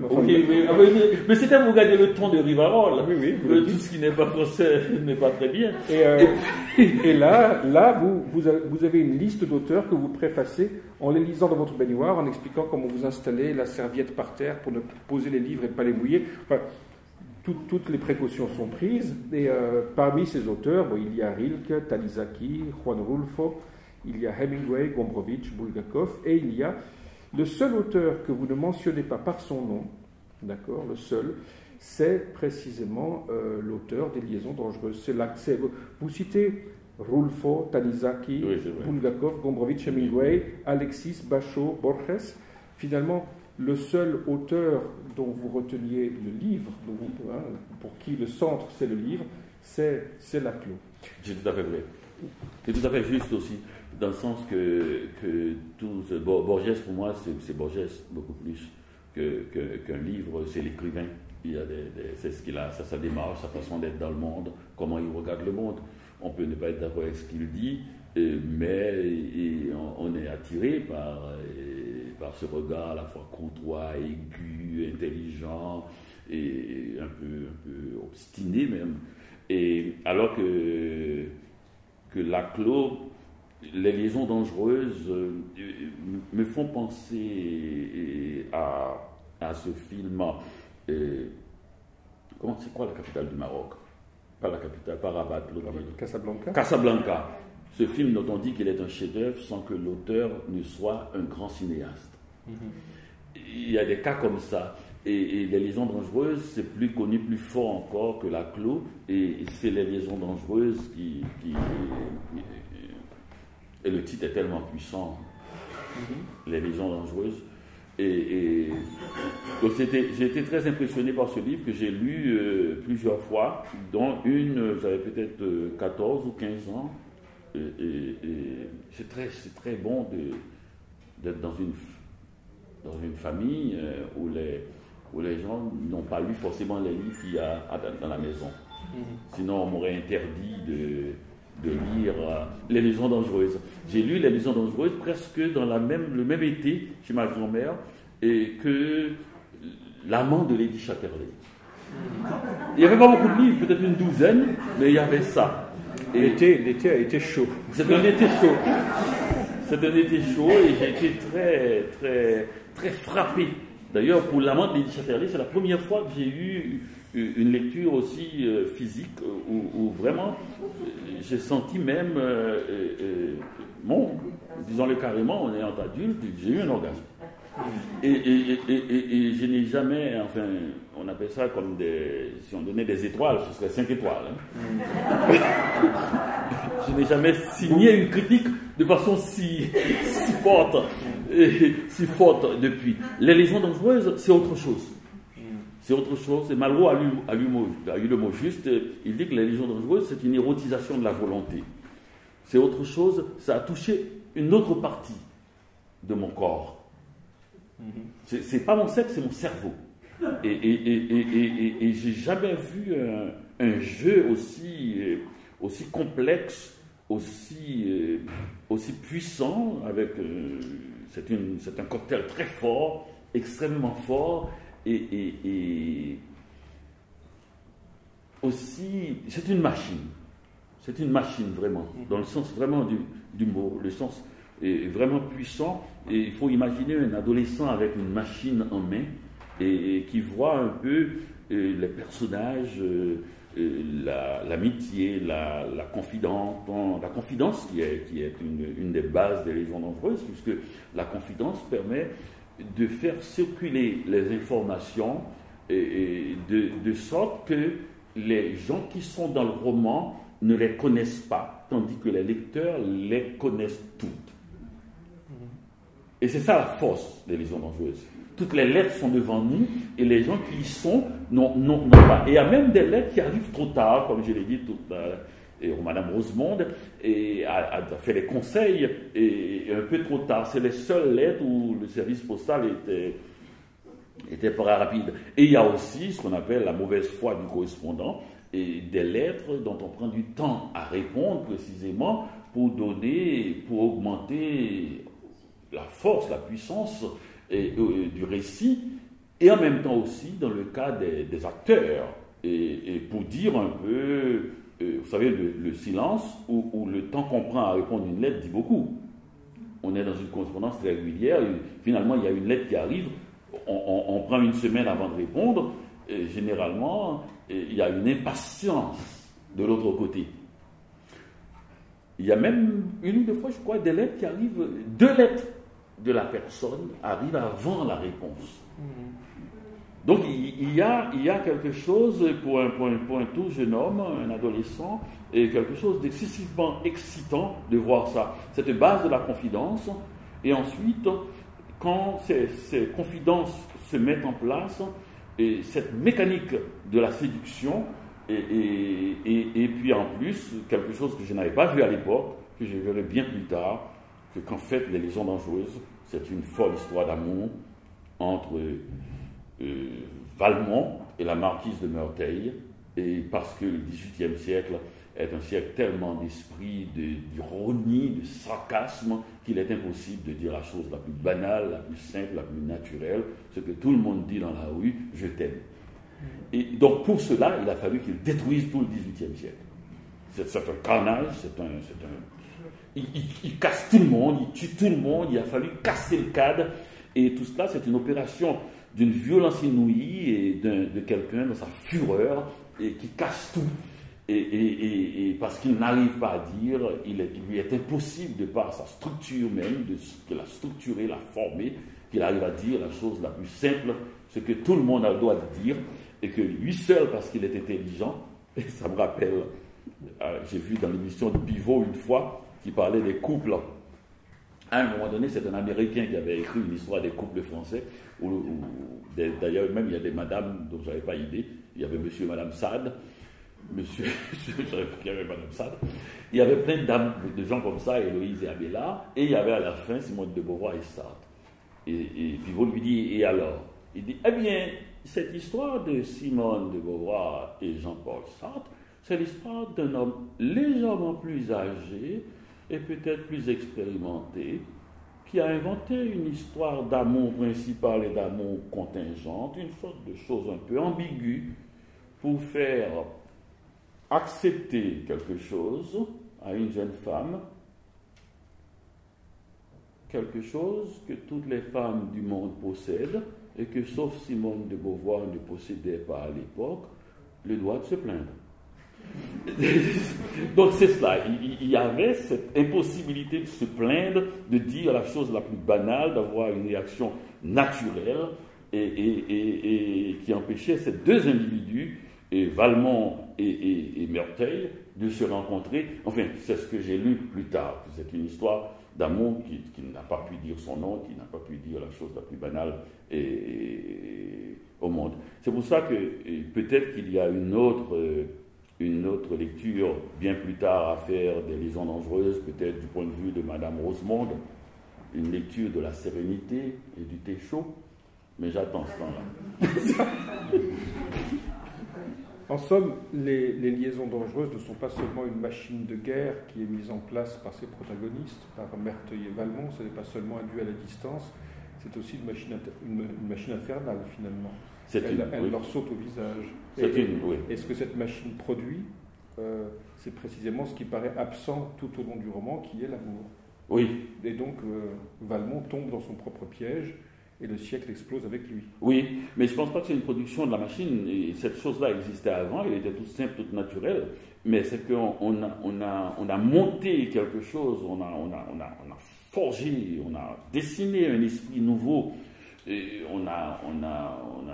Mais c'était à vous garder le ton de Rivarol. Oui, tout ce qui n'est pas français n'est pas très bien. Et là, vous avez une liste d'auteurs que vous préfacez en les lisant dans votre baignoire, en expliquant comment vous installez la serviette par terre pour ne poser les livres et ne pas les mouiller. Enfin, toutes les précautions sont prises. Et parmi ces auteurs, il y a Rilke, Tanizaki, Juan Rulfo, il y a Hemingway, Gombrowicz, Bulgakov, et il y a le seul auteur que vous ne mentionnez pas par son nom, d'accord, le seul, c'est précisément l'auteur des Liaisons dangereuses. Vous citez Rulfo, Tanizaki, Bulgakov, Gombrowicz, Hemingway, Alexis, Bachot, Borges. Finalement, le seul auteur dont vous reteniez le livre, pour qui le centre c'est le livre, c'est Laclos. C'est tout à fait vrai. C'est tout à fait juste aussi, dans le sens que Borges, pour moi, c'est Borges beaucoup plus qu'un livre, c'est l'écrivain. C'est ce qu'il a, sa démarche, sa façon d'être dans le monde, comment il regarde le monde. On peut ne pas être d'accord avec ce qu'il dit, mais on est attiré par ce regard à la fois courtois, aigu, intelligent et un peu obstiné même. Et alors que Laclos, les liaisons dangereuses me font penser à ce film. C'est quoi la capitale du Maroc? Pas la capitale, pas Rabat. Casablanca. Ce film dont on dit qu'il est un chef-d'œuvre sans que l'auteur ne soit un grand cinéaste. il y a des cas comme ça. Et les liaisons dangereuses, c'est plus connu, plus fort encore que la clos. Et c'est les liaisons dangereuses et le titre est tellement puissant, les liaisons dangereuses. Donc j'ai été très impressionné par ce livre que j'ai lu plusieurs fois, dont une, j'avais peut-être 14 ou 15 ans. Et c'est très bon d'être dans une famille où les gens n'ont pas lu forcément les livres qu'il y a dans la maison. Sinon, on m'aurait interdit de lire Les Liaisons dangereuses. J'ai lu Les Liaisons dangereuses presque dans le même été chez ma grand-mère et que L'amant de Lady Chatterley. Il n'y avait pas beaucoup de livres, peut-être une douzaine, mais il y avait ça. L'été a été chaud. C'est un été chaud. C'est un été chaud et j'ai été très, très, très frappé. D'ailleurs, pour L'amant de Lady Chatterley, c'est la première fois que j'ai eu une lecture aussi physique où vraiment j'ai senti même, disons-le carrément, en ayant adulte, j'ai eu un orgasme. Et je n'ai jamais, enfin, on appelle ça comme si on donnait des étoiles, ce serait 5 étoiles. Hein. Je n'ai jamais signé une critique de façon si forte depuis. Les liaisons dangereuses, c'est autre chose. C'est autre chose. Et Malraux a eu le mot juste. Il dit que les liaisons dangereuses, c'est une érotisation de la volonté. C'est autre chose. Ça a touché une autre partie de mon corps. C'est pas mon sexe, c'est mon cerveau. Et j'ai jamais vu un jeu aussi complexe, aussi puissant. C'est un cocktail très fort, extrêmement fort, et aussi c'est une machine. C'est une machine vraiment, dans le sens vraiment du mot, le sens est vraiment puissant. Et il faut imaginer un adolescent avec une machine en main et qui voit un peu les personnages, l'amitié, la confidence qui est une des bases des liaisons dangereuses, puisque la confidence permet de faire circuler les informations et de sorte que les gens qui sont dans le roman ne les connaissent pas, tandis que les lecteurs les connaissent toutes. Et c'est ça la force des liaisons dangereuses. Toutes les lettres sont devant nous et les gens qui y sont n'ont pas. Et il y a même des lettres qui arrivent trop tard, comme je l'ai dit, Madame Rosemonde a fait les conseils et un peu trop tard. C'est les seules lettres où le service postal était pas rapide. Et il y a aussi ce qu'on appelle la mauvaise foi du correspondant et des lettres dont on prend du temps à répondre précisément pour augmenter la force, la puissance du récit, et en même temps aussi dans le cas des acteurs, et pour dire un peu, vous savez, le silence ou le temps qu'on prend à répondre une lettre dit beaucoup. On est dans une correspondance très régulière, et finalement il y a une lettre qui arrive, on prend une semaine avant de répondre, et généralement il y a une impatience de l'autre côté. Il y a même une ou deux fois, je crois, des lettres qui arrivent, 2 lettres de la personne arrivent avant la réponse. Donc il y a quelque chose pour un tout jeune homme, un adolescent, et quelque chose d'excessivement excitant de voir ça. Cette base de la confidence, et ensuite, quand ces confidences se mettent en place, et cette mécanique de la séduction, et puis en plus, quelque chose que je n'avais pas vu à l'époque, que je verrai bien plus tard, qu'en fait, Les Liaisons dangereuses, c'est une folle histoire d'amour entre Valmont et la marquise de Merteuil, et parce que le XVIIIe siècle est un siècle tellement d'esprit, d'ironie, de sarcasme, qu'il est impossible de dire la chose la plus banale, la plus simple, la plus naturelle, ce que tout le monde dit dans la rue, je t'aime. Et donc pour cela, il a fallu qu'il détruise tout le XVIIIe siècle. C'est un carnage, il casse tout le monde, il tue tout le monde, il a fallu casser le cadre, et tout cela, c'est une opération d'une violence inouïe et de quelqu'un dans sa fureur, et qui casse tout. Et parce qu'il n'arrive pas à dire, il lui est impossible, de par sa structure même, de la structurer, la former, qu'il arrive à dire la chose la plus simple, ce que tout le monde a le droit de dire, et que lui seul, parce qu'il est intelligent, et ça me rappelle, j'ai vu dans l'émission de Pivot une fois, qui parlait des couples. À un moment donné, c'est un Américain qui avait écrit une histoire des couples français, où d'ailleurs même il y a des madames dont je n'avais pas idée, il y avait monsieur et madame Sade, monsieur, je savais pas qu'il y avait madame Sade, il y avait plein de dames, de gens comme ça, Héloïse et Abélard, et il y avait à la fin Simone de Beauvoir et Sartre. Et Pivot lui dit, et alors? Il dit, eh bien, cette histoire de Simone de Beauvoir et Jean-Paul Sartre, c'est l'histoire d'un homme légèrement plus âgé et peut-être plus expérimenté, qui a inventé une histoire d'amour principal et d'amour contingente, une sorte de chose un peu ambiguë, pour faire accepter quelque chose à une jeune femme, quelque chose que toutes les femmes du monde possèdent, et que sauf Simone de Beauvoir ne possédait pas à l'époque, le droit de se plaindre. Donc c'est cela, il y avait cette impossibilité de se plaindre, de dire la chose la plus banale, d'avoir une réaction naturelle, et qui empêchait ces deux individus, Valmont et Merteuil, de se rencontrer. Enfin, c'est ce que j'ai lu plus tard. C'est une histoire d'amour qui n'a pas pu dire son nom, qui n'a pas pu dire la chose la plus banale au monde. C'est pour ça que peut-être qu'il y a une autre lecture bien plus tard à faire des Liaisons dangereuses, peut-être du point de vue de Madame Rosemonde, une lecture de la sérénité et du thé chaud, mais j'attends ce temps-là. En somme, les liaisons dangereuses ne sont pas seulement une machine de guerre qui est mise en place par ses protagonistes, par Merteuil et Valmont, ce n'est pas seulement un duel à distance, c'est aussi une machine infernale finalement. Elle leur saute au visage. Et ce que cette machine produit, c'est précisément ce qui paraît absent tout au long du roman, qui est l'amour. Oui. Et donc, Valmont tombe dans son propre piège, et le siècle explose avec lui. Oui, mais je ne pense pas que c'est une production de la machine. Et cette chose-là existait avant, elle était toute simple, toute naturelle, mais c'est qu'on a monté quelque chose, on a forgé, on a dessiné un esprit nouveau, et on a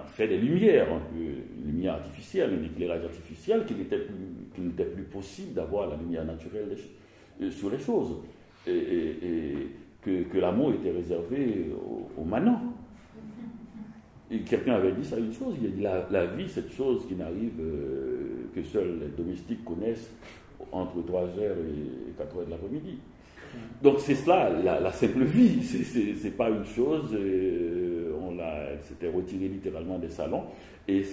fait des lumières, un peu, une lumière artificielle, un éclairage artificiel, qu'il n'était plus possible d'avoir la lumière naturelle sur les choses. Et que l'amour était réservé aux manants. Et quelqu'un avait dit ça une chose, il a dit la vie, cette chose qui n'arrive que seuls les domestiques connaissent entre 3h et 4h de l'après-midi. Donc c'est cela, la simple vie, c'est pas une chose, elle s'était retirée littéralement des salons, et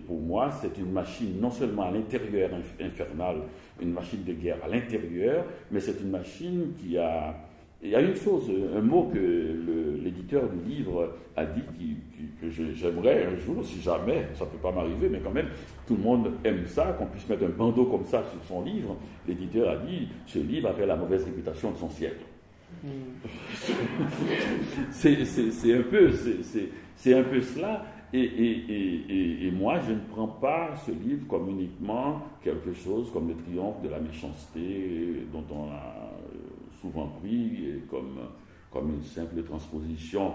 pour moi, c'est une machine non seulement à l'intérieur infernale, une machine de guerre à l'intérieur, mais c'est une machine qui a... Il y a une chose, un mot que l'éditeur du livre a dit que j'aimerais un jour, si jamais, ça ne peut pas m'arriver, mais quand même, tout le monde aime ça, qu'on puisse mettre un bandeau comme ça sur son livre. L'éditeur a dit, ce livre a fait la mauvaise réputation de son siècle. C'est un peu cela. Et moi, je ne prends pas ce livre comme uniquement quelque chose comme le triomphe de la méchanceté dont on a souvent pris comme une simple transposition.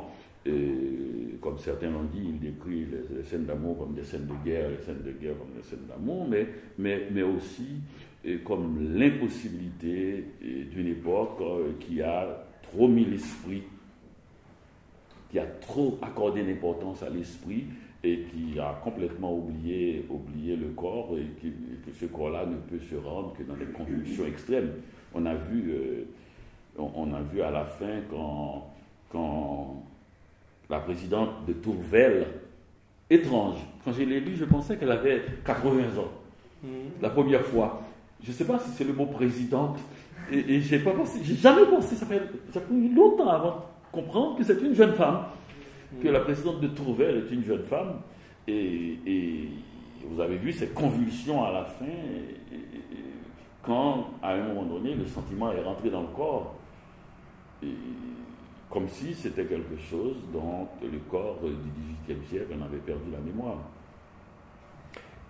Comme certains l'ont dit, il décrit les scènes d'amour comme des scènes de guerre, les scènes de guerre comme des scènes d'amour, mais aussi comme l'impossibilité d'une époque qui a trop mis l'esprit, qui a trop accordé d'importance à l'esprit et qui a complètement oublié le corps, et que ce corps-là ne peut se rendre que dans des convulsions extrêmes. On a vu à la fin quand la présidente de Tourvel, étrange, quand je l'ai lu, je pensais qu'elle avait 80 ans, la première fois. Je ne sais pas si c'est le mot présidente, et j'ai jamais pensé, ça a pris longtemps avant de comprendre que c'est une jeune femme, que la présidente de Tourvel est une jeune femme, et vous avez vu ces convulsions à la fin, quand, à un moment donné, le sentiment est rentré dans le corps, comme si c'était quelque chose dont le corps du XVIIIe siècle en avait perdu la mémoire.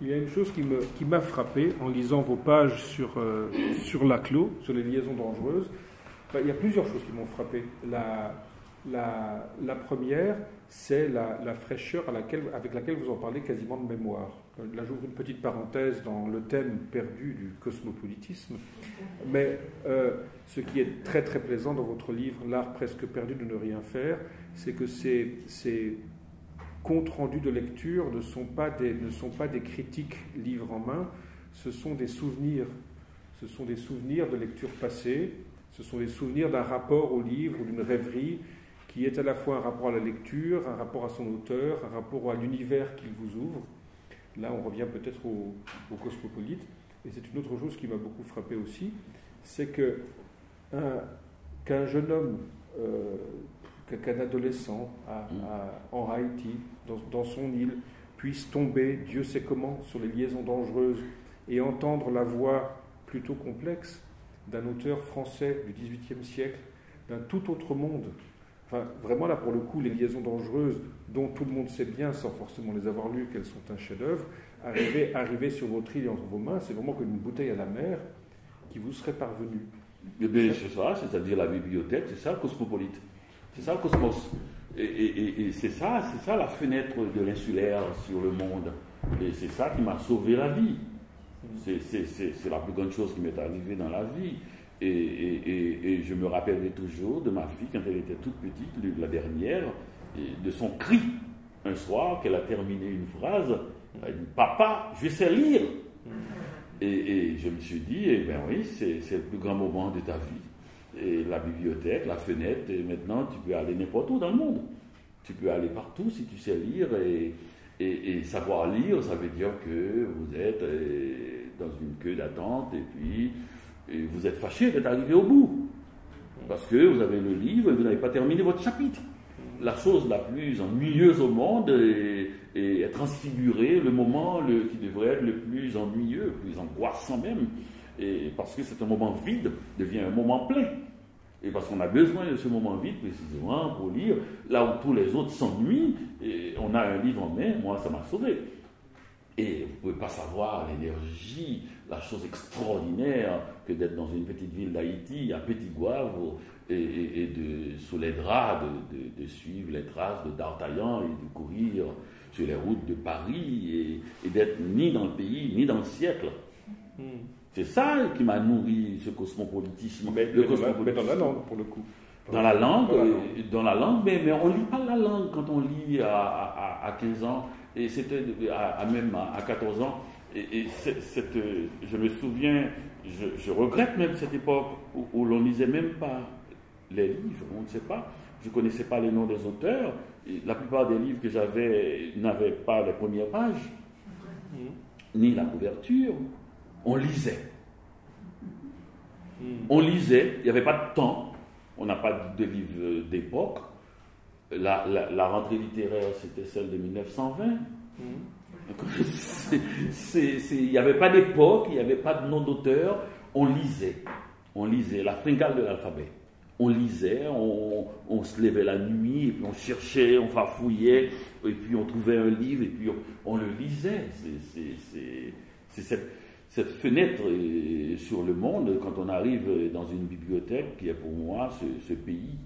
Il y a une chose qui m'a frappé en lisant vos pages sur Laclos, sur les liaisons dangereuses. Enfin, il y a plusieurs choses qui m'ont frappé. La première, c'est la fraîcheur avec laquelle vous en parlez quasiment de mémoire. Là, j'ouvre une petite parenthèse dans le thème perdu du cosmopolitisme. Mais ce qui est très très plaisant dans votre livre, L'art presque perdu de ne rien faire, c'est que ces comptes rendus de lecture ne sont pas des critiques livre en main, ce sont des souvenirs. Ce sont des souvenirs de lecture passée, ce sont des souvenirs d'un rapport au livre ou d'une rêverie qui est à la fois un rapport à la lecture, un rapport à son auteur, un rapport à l'univers qu'il vous ouvre. Là, on revient peut-être au cosmopolite. Et c'est une autre chose qui m'a beaucoup frappé aussi, c'est qu'un jeune homme, qu'un adolescent en Haïti, dans son île, puisse tomber, Dieu sait comment, sur les liaisons dangereuses et entendre la voix plutôt complexe d'un auteur français du XVIIIe siècle, d'un tout autre monde. Enfin, vraiment là, pour le coup, les liaisons dangereuses, dont tout le monde sait bien, sans forcément les avoir lues, qu'elles sont un chef-d'œuvre, arriver sur votre île et entre vos mains, c'est vraiment comme une bouteille à la mer qui vous serait parvenue. Eh bien, c'est ça, c'est-à-dire la bibliothèque, c'est ça le cosmopolite, c'est ça le cosmos. Et c'est ça la fenêtre de l'insulaire sur le monde. Et c'est ça qui m'a sauvé la vie. C'est la plus grande chose qui m'est arrivée dans la vie. Et je me rappellerai toujours de ma fille quand elle était toute petite, la dernière, de son cri un soir qu'elle a terminé une phrase. Elle a dit « Papa, je sais lire !» Et je me suis dit, eh bien oui, c'est le plus grand moment de ta vie. Et la bibliothèque, la fenêtre, et maintenant tu peux aller n'importe où dans le monde. Tu peux aller partout si tu sais lire. Et savoir lire, ça veut dire que vous êtes dans une queue d'attente et puis vous êtes fâché d'être arrivé au bout. Parce que vous avez le livre et vous n'avez pas terminé votre chapitre. La chose la plus ennuyeuse au monde est transfigurée, le moment qui devrait être le plus ennuyeux, le plus angoissant même, et parce que c'est un moment vide, devient un moment plein. Et parce qu'on a besoin de ce moment vide précisément pour lire, là où tous les autres s'ennuient, et on a un livre en main, moi ça m'a sauvé. Et vous ne pouvez pas savoir l'énergie, la chose extraordinaire que d'être dans une petite ville d'Haïti, à Petit Goâve, et sous les draps, de suivre les traces de D'Artagnan et de courir sur les routes de Paris, et d'être ni dans le pays, ni dans le siècle. C'est ça qui m'a nourri, ce cosmopolitisme. Mais dans la langue, pour le coup. Dans la langue, mais on ne lit pas la langue quand on lit à 15 ans, et c'était même à 14 ans. Je me souviens, je regrette même cette époque où l'on ne lisait même pas les livres, on ne sait pas. Je ne connaissais pas les noms des auteurs. Et la plupart des livres que j'avais n'avaient pas les premières pages, ni la couverture. On lisait. On lisait, il n'y avait pas de temps. On n'a pas de livre d'époque. La rentrée littéraire, c'était celle de 1920. Il n'y avait pas d'époque, il n'y avait pas de nom d'auteur. On lisait. On lisait la fringale de l'alphabet. On lisait, on se levait la nuit, et puis on cherchait, on farfouillait, et puis on trouvait un livre, et puis on le lisait. C'est cette fenêtre sur le monde, quand on arrive dans une bibliothèque, qui est pour moi ce pays,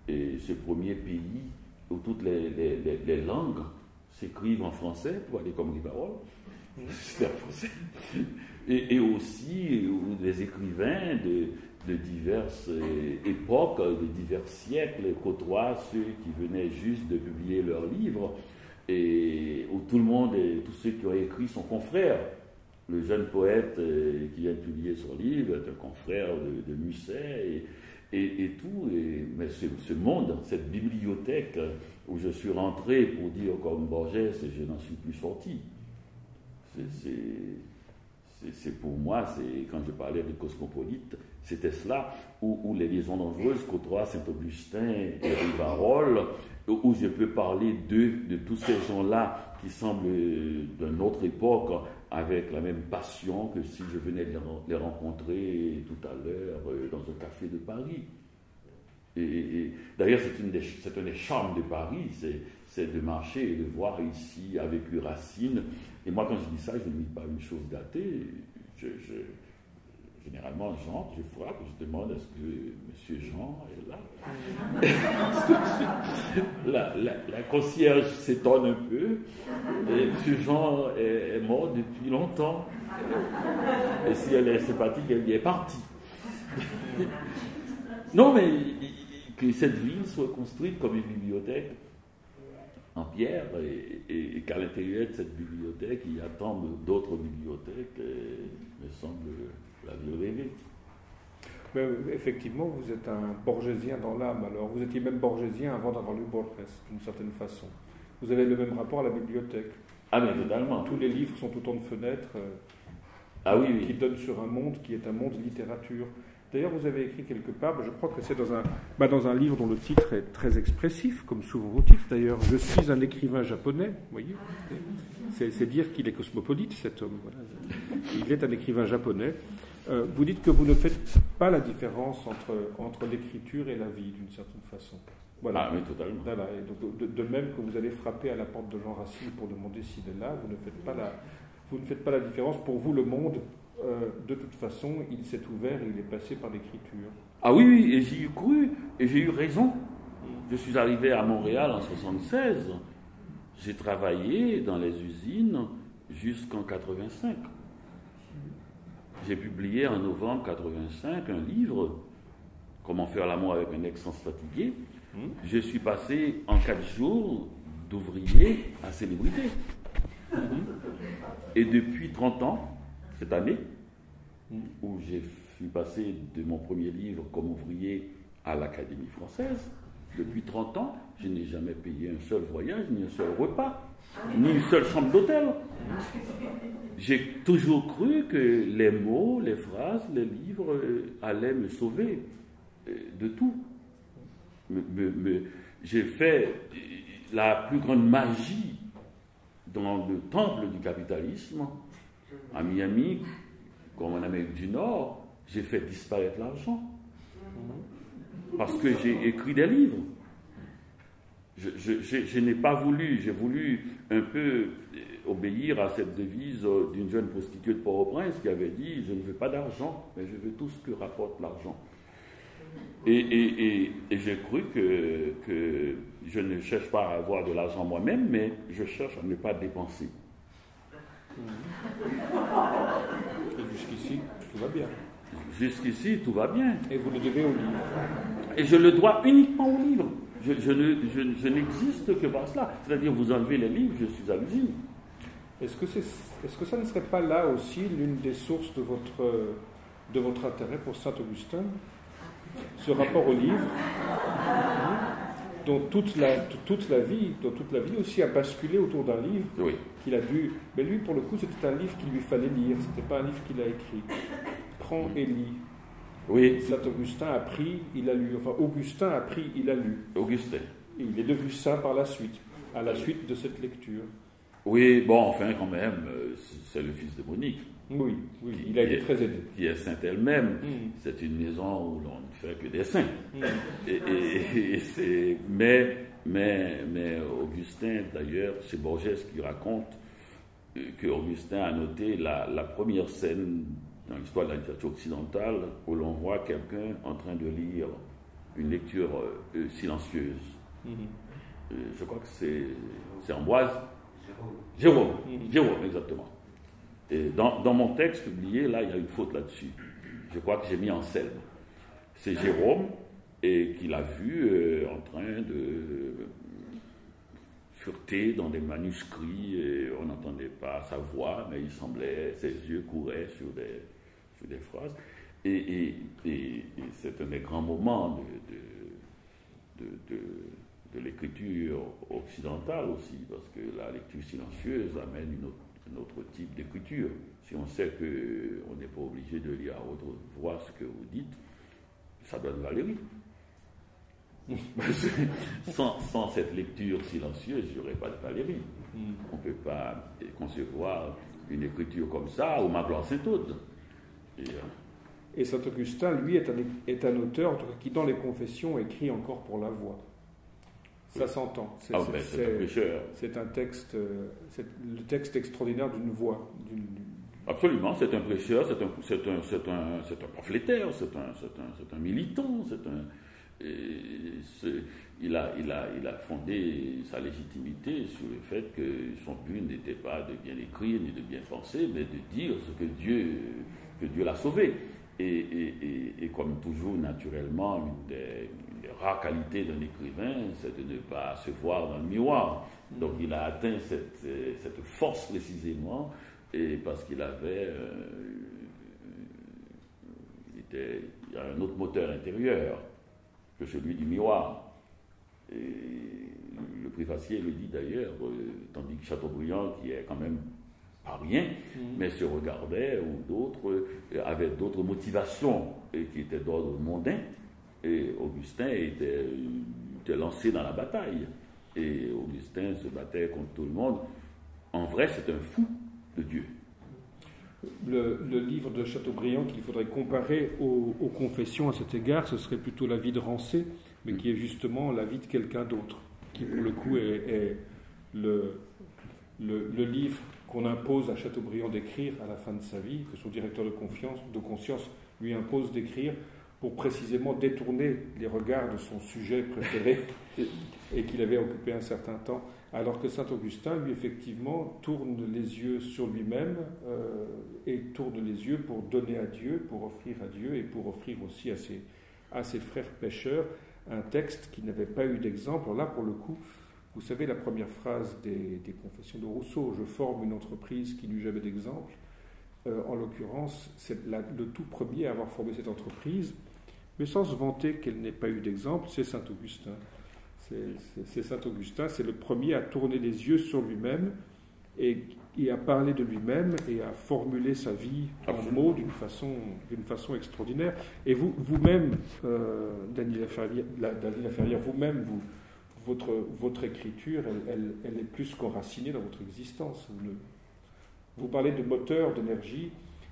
et ce premier pays où toutes les langues s'écrivent en français, pour aller comme Rivarol, c'est en français, et aussi où les écrivains de diverses époques, de divers siècles, côtoient ceux qui venaient juste de publier leurs livres, et où tout le monde, et tous ceux qui ont écrit sont confrères. Le jeune poète qui vient de publier son livre est un confrère de Musset et tout. Mais ce monde, cette bibliothèque où je suis rentré pour dire comme Borges, je n'en suis plus sorti. C'est pour moi, quand je parlais de cosmopolite, c'était cela, où les liaisons dangereuses côtoient Saint-Augustin et Rivarol, où je peux parler de tous ces gens-là qui semblent d'une autre époque, avec la même passion que si je venais les rencontrer tout à l'heure dans un café de Paris. Et d'ailleurs, c'est un des charmes de Paris, c'est de marcher et de voir ici, a vécu Racine. Et moi, quand je dis ça, je ne dis pas une chose datée. généralement, Jean, je frappe, je demande est-ce que Monsieur Jean est là? La concierge s'étonne un peu, et Monsieur Jean est mort depuis longtemps. Et si elle est sympathique, elle y est partie. Non, mais que cette ville soit construite comme une bibliothèque en pierre et qu'à l'intérieur de cette bibliothèque, il y a tant d'autres bibliothèques, me semble la ville rêvée. Mais effectivement, vous êtes un borgésien dans l'âme, alors vous étiez même borgésien avant d'avoir lu Borges, d'une certaine façon. Vous avez le même rapport à la bibliothèque. Ah mais totalement. Tous les livres sont autant de fenêtres qui donnent sur un monde qui est un monde littérature. D'ailleurs, vous avez écrit quelque part, je crois que c'est dans un livre dont le titre est très expressif, comme souvent vos titres d'ailleurs, « Je suis un écrivain japonais », vous voyez. C'est dire qu'il est cosmopolite, cet homme. Voilà. Il est un écrivain japonais. Vous dites que vous ne faites pas la différence entre l'écriture et la vie, d'une certaine façon. Voilà. Ah oui, totalement. Voilà. Et donc, de même que vous allez frapper à la porte de Jean Racine pour demander s'il est là, vous ne faites pas la différence. Pour vous, le monde, de toute façon, il s'est ouvert et il est passé par l'écriture. Ah oui, et j'y ai cru, et j'ai eu raison. Je suis arrivé à Montréal en 1976. J'ai travaillé dans les usines jusqu'en 85. J'ai publié en novembre 85 un livre, « Comment faire l'amour avec un ex sans se fatiguer ». Je suis passé en 4 jours d'ouvrier à célébrité. Et depuis 30 ans, cette année, où je suis passé de mon premier livre comme ouvrier à l'Académie française, depuis 30 ans, je n'ai jamais payé un seul voyage, ni un seul repas, ni une seule chambre d'hôtel. J'ai toujours cru que les mots, les phrases, les livres allaient me sauver de tout. J'ai fait la plus grande magie dans le temple du capitalisme, à Miami, comme en Amérique du Nord. J'ai fait disparaître l'argent. Parce que j'ai écrit des livres. Je n'ai pas voulu, j'ai voulu un peu obéir à cette devise d'une jeune prostituée de Port-au-Prince qui avait dit « Je ne veux pas d'argent, mais je veux tout ce que rapporte l'argent ». Et j'ai cru que je ne cherche pas à avoir de l'argent moi-même, mais je cherche à ne pas dépenser. Et jusqu'ici, tout va bien. Jusqu'ici, tout va bien. Et vous le devez au livre. Et je le dois uniquement au livre. Je n'existe que par cela. C'est-à-dire, vous enlevez les livres, je suis à l'usine. Est-ce que ça ne serait pas là aussi l'une des sources de votre intérêt pour Saint-Augustin? Ce rapport au livre, dont toute la vie aussi a basculé autour d'un livre qu'il a dû... Mais lui, pour le coup, c'était un livre qu'il lui fallait lire, c'était pas un livre qu'il a écrit. Prends et lis. Oui. Saint-Augustin a pris, il a lu. Enfin, Augustin a pris, il a lu. Augustin. Et il est devenu saint par la suite, à la suite de cette lecture. Oui, bon, enfin, quand même, c'est le fils de Monique. Oui, il a été très aidé. Qui est sainte elle-même. C'est une maison où l'on ne fait que des saints. Mais Augustin, d'ailleurs, c'est Borges qui raconte que Augustin a noté la première scène dans l'histoire de la littérature occidentale où l'on voit quelqu'un en train de lire une lecture silencieuse. Je crois que c'est Ambroise. Jérôme, exactement. Et dans mon texte publié, là, il y a une faute là-dessus. Je crois que j'ai mis en scène. C'est Jérôme et qu'il a vu en train de fureter dans des manuscrits et on n'entendait pas sa voix, mais il semblait, ses yeux couraient sur des phrases. Et c'est un des grands moments de l'écriture occidentale aussi, parce que la lecture silencieuse amène un autre type d'écriture. Si on sait qu'on n'est pas obligé de lire à haute voix ce que vous dites, ça donne Valérie. sans cette lecture silencieuse, il n'y aurait pas de Valérie. On ne peut pas concevoir une écriture comme ça au Magloire Saint-Aude. Et Saint-Augustin, lui, est un auteur en tout cas, qui, dans les Confessions, écrit encore pour la voix. Ça s'entend. C'est un texte, c'est le texte extraordinaire d'une voix, Absolument, c'est un prêcheur, c'est un pamphlétaire, c'est un militant, il a fondé sa légitimité sur le fait que son but n'était pas de bien écrire ni de bien penser, mais de dire ce que Dieu l'a sauvé. Et comme toujours, naturellement, une des rares qualités d'un écrivain, c'est de ne pas se voir dans le miroir. Donc il a atteint cette force précisément, et parce qu'il avait il y a un autre moteur intérieur que celui du miroir. Et le préfacier le dit d'ailleurs, tandis que Chateaubriand, qui est quand même pas rien, mais se regardait, ou d'autres avaient d'autres motivations et qui étaient d'ordre mondain, et Augustin était lancé dans la bataille. Et Augustin se battait contre tout le monde. En vrai, c'est un fou de Dieu. Le livre de Chateaubriand qu'il faudrait comparer aux confessions à cet égard, ce serait plutôt la vie de Rancé, mais qui est justement la vie de quelqu'un d'autre, qui pour le coup est le livre qu'on impose à Chateaubriand d'écrire à la fin de sa vie, que son directeur de conscience lui impose d'écrire pour précisément détourner les regards de son sujet préféré et qu'il avait occupé un certain temps, alors que saint Augustin, lui, effectivement, tourne les yeux sur lui-même et tourne les yeux pour donner à Dieu, pour offrir à Dieu et pour offrir aussi à ses frères pécheurs un texte qui n'avait pas eu d'exemple. Alors là, pour le coup, vous savez la première phrase des Confessions de Rousseau, « Je forme une entreprise qui n'eut jamais d'exemple ». En l'occurrence, c'est le tout premier à avoir formé cette entreprise, mais sans se vanter qu'elle n'ait pas eu d'exemple, c'est saint Augustin. C'est saint Augustin, c'est le premier à tourner les yeux sur lui-même et à parler de lui-même et à formuler sa vie en mots d'une façon extraordinaire. Et vous-même, Dany Laferrière, vous-même, votre écriture, elle est plus qu'enracinée dans votre existence. Vous parlez de moteur, d'énergie.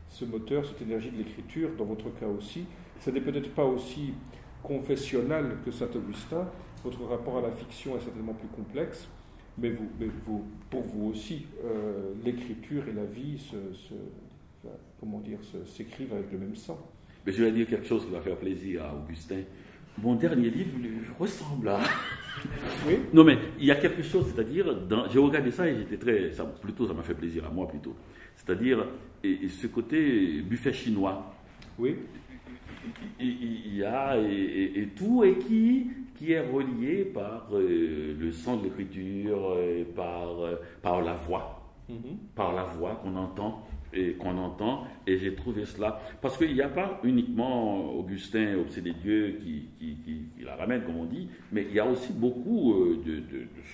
Ce moteur, cette énergie de l'écriture, dans votre cas aussi, ça n'est peut-être pas aussi confessionnal que saint Augustin. Votre rapport à la fiction est certainement plus complexe, mais pour vous aussi, l'écriture et la vie s'écrivent avec le même sang. Mais je vais dire quelque chose qui va faire plaisir à Augustin. Mon dernier livre lui ressemble à... Oui. Non, mais il y a quelque chose, c'est-à-dire, j'ai regardé ça et ça m'a fait plaisir à moi plutôt. C'est-à-dire, et ce côté buffet chinois. Oui. Il y a tout et qui est relié par le son de l'écriture, par la voix, par la voix qu'on entend. Et j'ai trouvé cela, parce qu'il n'y a pas uniquement Augustin, obsédé de Dieu, qui la ramène, comme on dit, mais il y a aussi beaucoup de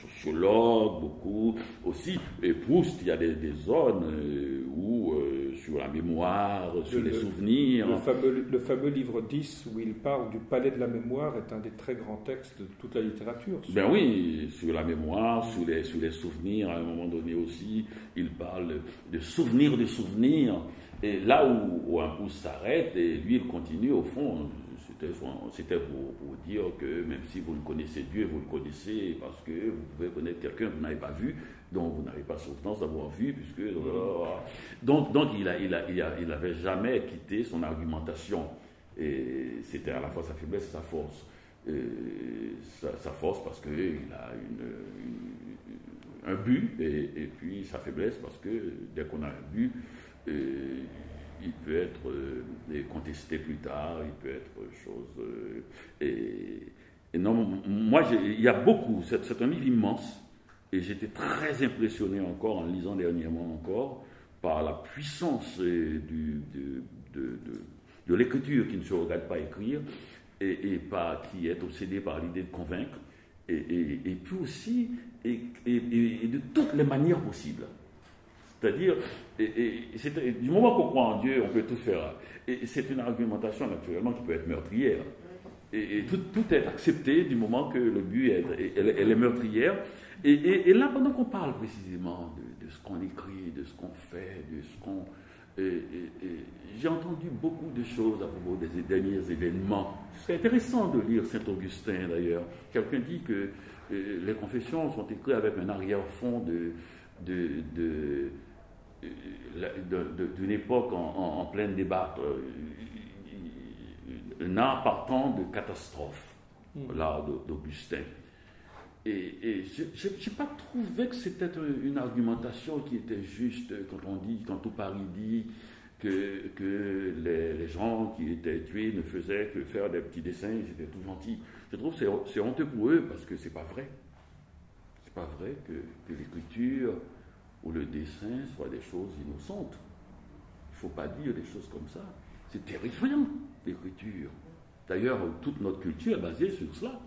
sociologues, beaucoup aussi, et Proust, il y a des zones où, sur la mémoire, sur les souvenirs. Le fameux livre 10, où il parle du palais de la mémoire, est un des très grands textes de toute la littérature. Ben oui, sur la mémoire, sur les souvenirs, à un moment donné aussi, il parle de souvenirs, et là où un pouce s'arrête, et lui il continue, au fond, c'était pour dire que même si vous ne connaissez Dieu, vous le connaissez parce que vous pouvez connaître quelqu'un que vous n'avez pas vu, dont vous n'avez pas souvenance d'avoir vu, puisque... Donc il n'avait jamais quitté son argumentation, et c'était à la fois sa faiblesse et sa force. Sa force parce qu'il a un but, et puis sa faiblesse parce que dès qu'on a un but, il peut être contesté plus tard, il peut être chose... et non, moi, il y a beaucoup, c'est un livre immense, et j'étais très impressionné encore, en lisant dernièrement encore, par la puissance de l'écriture qui ne se regarde pas écrire, et qui est obsédé par l'idée de convaincre, et puis aussi, et de toutes les manières possibles. C'est-à-dire, du moment qu'on croit en Dieu, on peut tout faire. Et c'est une argumentation, naturellement, qui peut être meurtrière. Et tout est accepté du moment que le but elle est meurtrière. Et là, pendant qu'on parle précisément de ce qu'on écrit, de ce qu'on fait, de ce qu'on... j'ai entendu beaucoup de choses à propos des derniers événements. Ce serait intéressant de lire Saint-Augustin, d'ailleurs. Quelqu'un dit que les confessions sont écrites avec un arrière-fond d'une époque en plein débat, un art partant de catastrophe, l'art d'Augustin. Et je n'ai pas trouvé que c'était une argumentation qui était juste quand tout Paris dit que les gens qui étaient tués ne faisaient que faire des petits dessins, ils étaient tout gentils. Je trouve que c'est honteux pour eux parce que c'est pas vrai. C'est pas vrai que l'écriture ou le dessin soient des choses innocentes. Il ne faut pas dire des choses comme ça. C'est terrifiant, l'écriture. D'ailleurs, toute notre culture est basée sur cela.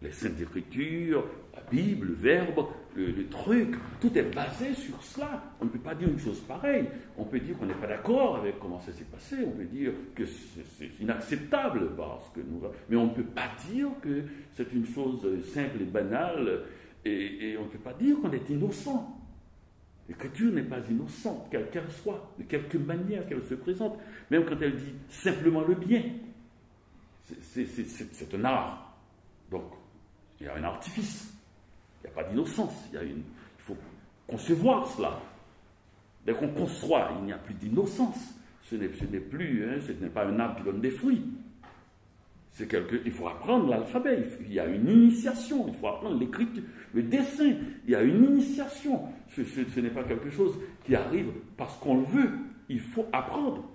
Les saintes écritures, la Bible, le Verbe, le truc, tout est basé sur cela. On ne peut pas dire une chose pareille. On peut dire qu'on n'est pas d'accord avec comment ça s'est passé. On peut dire que c'est inacceptable parce que mais on ne peut pas dire que c'est une chose simple et banale. Et on ne peut pas dire qu'on est innocent. L'écriture n'est pas innocente, quelle qu'elle soit, de quelque manière qu'elle se présente. Même quand elle dit simplement le bien. C'est un art. Donc, il y a un artifice, il n'y a pas d'innocence, il faut concevoir cela. Dès qu'on conçoit, il n'y a plus d'innocence. Ce n'est pas un arbre qui donne des fruits. Il faut apprendre l'alphabet, il y a une initiation, il faut apprendre l'écriture, le dessin, il y a une initiation. Ce n'est pas quelque chose qui arrive parce qu'on le veut, il faut apprendre.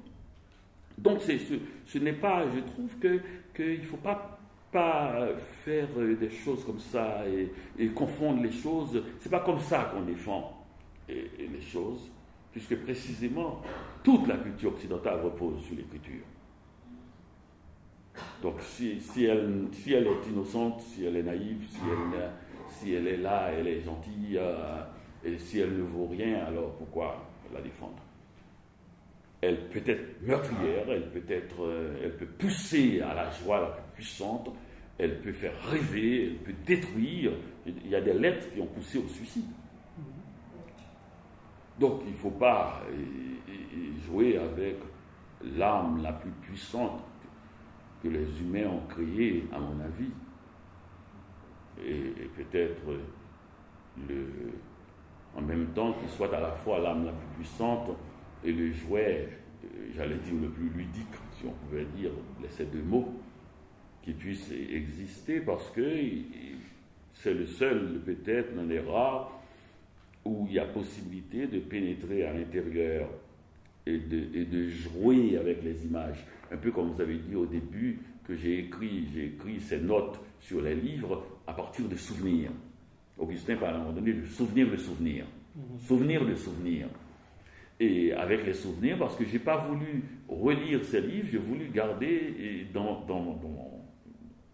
Donc ce n'est pas, je trouve qu'il ne faut pas faire des choses comme ça et confondre les choses. C'est pas comme ça qu'on défend les choses, puisque précisément toute la culture occidentale repose sur l'écriture. Donc si elle est innocente, si elle est naïve, si elle est là, elle est gentille, et si elle ne vaut rien, alors pourquoi la défendre? Elle peut être meurtrière, elle peut pousser à la joie la plus puissante, elle peut faire rêver, elle peut détruire. Il y a des lettres qui ont poussé au suicide. Donc il ne faut pas jouer avec l'arme la plus puissante que les humains ont créée, à mon avis. Et peut-être en même temps qu'il soit à la fois l'arme la plus puissante et le jouet, j'allais dire le plus ludique, si on pouvait dire ces deux mots, qui puissent exister, parce que c'est le seul, peut-être, l'un des rares, où il y a possibilité de pénétrer à l'intérieur et de jouer avec les images. Un peu comme vous avez dit au début, que j'ai écrit ces notes sur les livres à partir de souvenirs. Augustin parle à un moment donné de souvenir le souvenir. Souvenir le souvenir. Et avec les souvenirs, parce que je n'ai pas voulu relire ces livres, j'ai voulu garder dans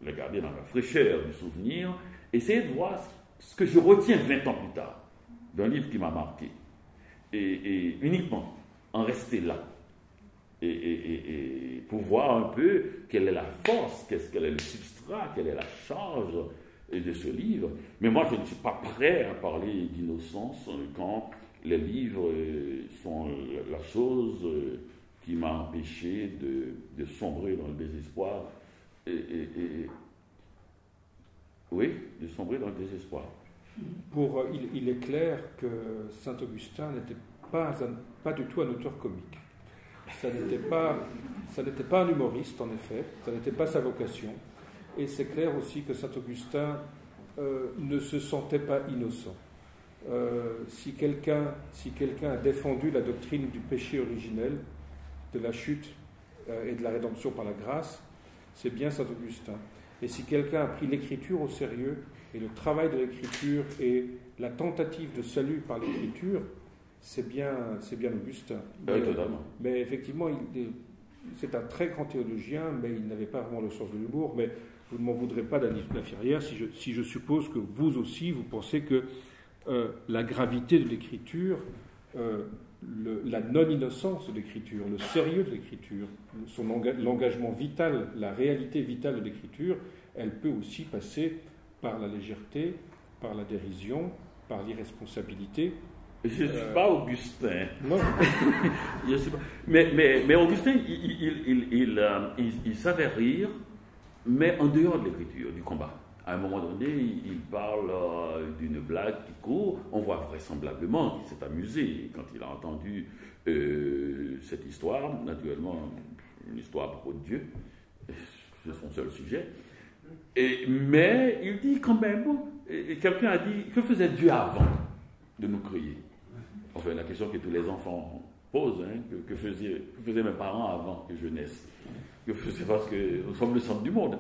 la fraîcheur du souvenir, essayer de voir ce que je retiens 20 ans plus tard, d'un livre qui m'a marqué. Et uniquement en rester là. Et pour voir un peu quelle est la force, quel est le substrat, quelle est la charge de ce livre. Mais moi, je ne suis pas prêt à parler d'innocence quand les livres sont la chose qui m'a empêché de sombrer dans le désespoir. Oui, de sombrer dans le désespoir. Il est clair que saint Augustin n'était pas du tout un auteur comique. Ça n'était pas un humoriste, en effet, ça n'était pas sa vocation. Et c'est clair aussi que saint Augustin ne se sentait pas innocent. Si quelqu'un a défendu la doctrine du péché originel, de la chute et de la rédemption par la grâce, c'est bien saint Augustin. Et si quelqu'un a pris l'écriture au sérieux, et le travail de l'écriture et la tentative de salut par l'écriture, c'est bien Augustin. Mais effectivement, c'est un très grand théologien, mais il n'avait pas vraiment le sens de l'humour. Mais vous ne m'en voudrez pas, Dany Laferrière, si je suppose que vous aussi, vous pensez que la gravité de l'écriture, la non-innocence de l'écriture, le sérieux de l'écriture, l'engagement vital, la réalité vitale de l'écriture, elle peut aussi passer par la légèreté, par la dérision, par l'irresponsabilité. Je ne suis pas Augustin. Non. Je sais pas. Mais Augustin, il savait rire, mais en dehors de l'écriture, du combat. À un moment donné, il parle d'une blague qui court. On voit vraisemblablement qu'il s'est amusé quand il a entendu cette histoire. Naturellement, une histoire à propos de Dieu. C'est son seul sujet. Mais il dit quand même, quelqu'un a dit, que faisait Dieu avant de nous créer? Enfin, la question que tous les enfants posent, hein, que faisaient mes parents avant que je naisse? Que faisaient, parce que nous sommes le centre du monde.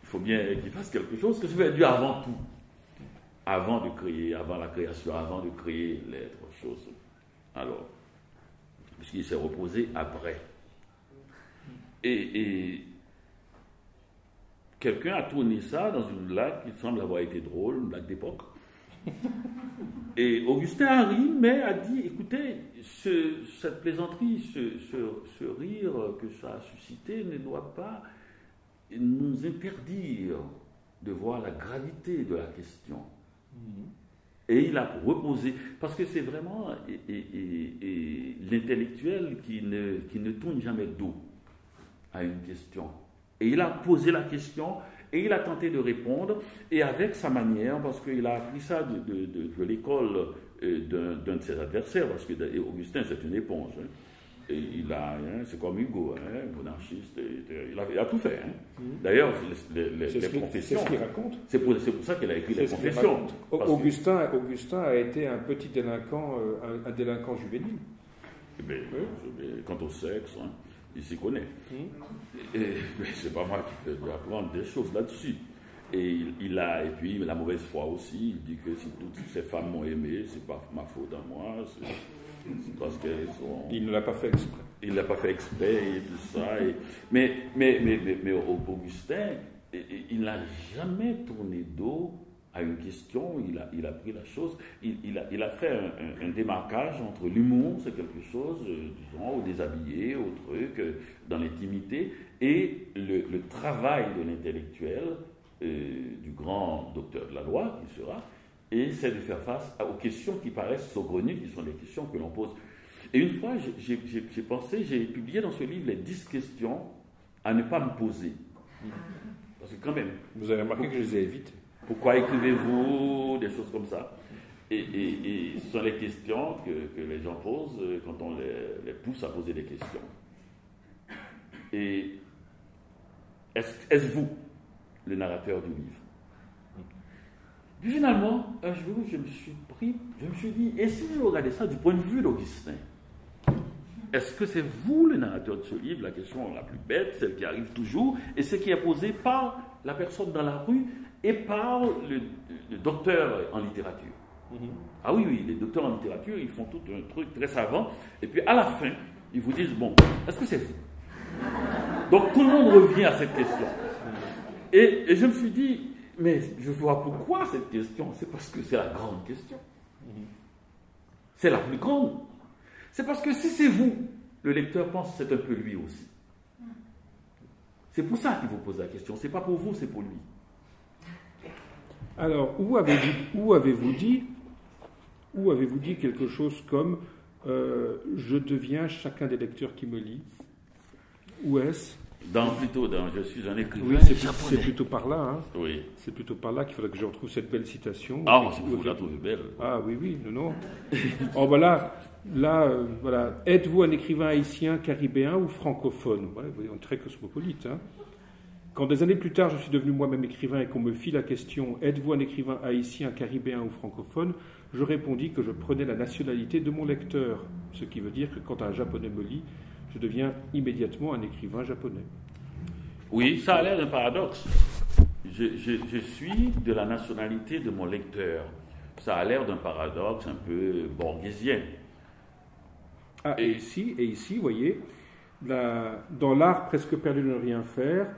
Il faut bien qu'il fasse quelque chose. Que faisait Dieu avant tout? Avant de créer, avant la création, avant de créer l'être, chose. Alors, puisqu'il s'est reposé après. Et quelqu'un a tourné ça dans une blague qui semble avoir été drôle, une blague d'époque. Et Augustin a ri, mais a dit, écoutez, cette plaisanterie, ce rire que ça a suscité ne doit pas nous interdire de voir la gravité de la question. Et il a reposé, parce que c'est vraiment l'intellectuel qui ne tourne jamais dos à une question. Et il a posé la question, et il a tenté de répondre, et avec sa manière, parce qu'il a appris ça de l'école d'un de ses adversaires, parce que Augustin, c'est une éponge. Hein. Et c'est comme Hugo, hein, monarchiste, il a tout fait. Hein. D'ailleurs, les confessions. C'est ce qu'il raconte. C'est pour ça qu'il a écrit les confessions. Augustin a été un petit délinquant, un délinquant juvénile. Mais, quant au sexe, hein, il s'y connaît. Mais c'est pas moi qui vais apprendre des choses là-dessus. Et puis la mauvaise foi aussi. Il dit que si toutes ces femmes m'ont aimé, c'est pas ma faute à moi. C'est parce qu'elles sont. Il ne l'a pas fait exprès. Il ne l'a pas fait exprès et tout ça. Mais Augustin, il n'a jamais tourné dos à une question. Il a pris la chose. Il a fait un démarquage entre l'humour, c'est quelque chose, disons, au déshabillé, au truc, dans l'intimité, et le travail de l'intellectuel, du grand docteur de la loi, qui sera, et c'est de faire face aux questions qui paraissent saugrenues, qui sont les questions que l'on pose. Et une fois, j'ai publié dans ce livre les 10 questions à ne pas me poser. Parce que quand même... Vous avez remarqué que je les ai évitées. Pourquoi écrivez-vous des choses comme ça? Et ce sont les questions que les gens posent quand on les pousse à poser des questions. Et est-ce vous, le narrateur du livre? Puis finalement, un jour, je me suis dit, et si je regardais ça du point de vue d'Augustin, est-ce que c'est vous le narrateur de ce livre? La question la plus bête, celle qui arrive toujours, et c'est qui est posée par la personne dans la rue et par le docteur en littérature. Ah oui, les docteurs en littérature, ils font tout un truc très savant, et puis à la fin, ils vous disent, bon, est-ce que c'est vous? Donc tout le monde revient à cette question. Et je me suis dit, mais je vois pourquoi cette question. C'est parce que c'est la grande question. C'est la plus grande. C'est parce que si c'est vous, le lecteur pense que c'est un peu lui aussi. C'est pour ça qu'il vous pose la question. C'est pas pour vous, c'est pour lui. Alors, où avez-vous dit quelque chose comme je deviens chacun des lecteurs qui me lit? Où est-ce? Je suis un écrivain. Oui, c'est plutôt par là. Hein. Oui. C'est plutôt par là qu'il faudrait que je retrouve cette belle citation. Ah, vous la trouvez belle. Ah oui, non. Oh, voilà. Voilà. Êtes-vous un écrivain haïtien, caribéen ou francophone? Voilà, vous voyez, très cosmopolite. Hein. Quand des années plus tard, je suis devenu moi-même écrivain et qu'on me fit la question « Êtes-vous un écrivain haïtien, caribéen ou francophone ?» je répondis que je prenais la nationalité de mon lecteur. Ce qui veut dire que quand un japonais me lit, je deviens immédiatement un écrivain japonais. Oui, ça a l'air d'un paradoxe. Je suis de la nationalité de mon lecteur. Ça a l'air d'un paradoxe un peu borghésien. Ah, et ici, vous voyez, dans l'art presque perdu de ne rien faire,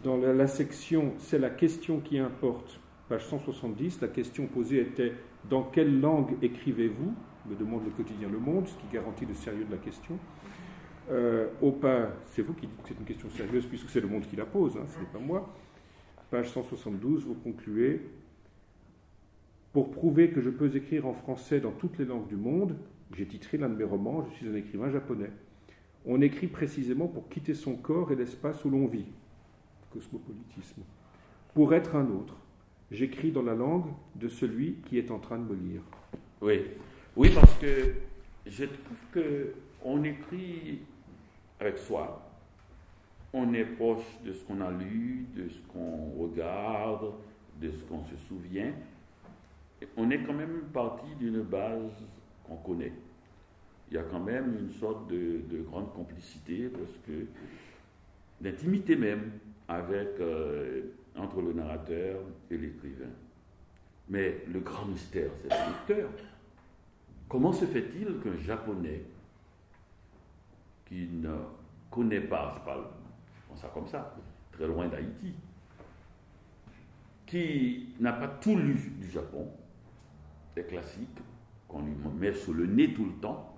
dans la section « C'est la question qui importe », page 170, la question posée était « Dans quelle langue écrivez-vous » me demande le quotidien Le Monde, ce qui garantit le sérieux de la question. C'est vous qui dites que c'est une question sérieuse puisque c'est Le Monde qui la pose, hein, ce n'est pas moi. Page 172, vous concluez « Pour prouver que je peux écrire en français dans toutes les langues du monde, j'ai titré l'un de mes romans, je suis un écrivain japonais. On écrit précisément pour quitter son corps et l'espace où l'on vit. Cosmopolitisme. Pour être un autre. j'écris dans la langue de celui qui est en train de me lire. Oui, oui, parce que je trouve qu'on écrit avec soi. On est proche de ce qu'on a lu, de ce qu'on regarde, de ce qu'on se souvient. Et on est quand même parti d'une base qu'on connaît. Il y a quand même une sorte de grande complicité, parce que d'intimité même avec, entre le narrateur et l'écrivain. Mais le grand mystère, c'est le lecteur. Comment se fait-il qu'un Japonais qui ne connaît pas, je parle ça comme ça, très loin d'Haïti, qui n'a pas tout lu du Japon, des classiques qu'on lui met sous le nez tout le temps,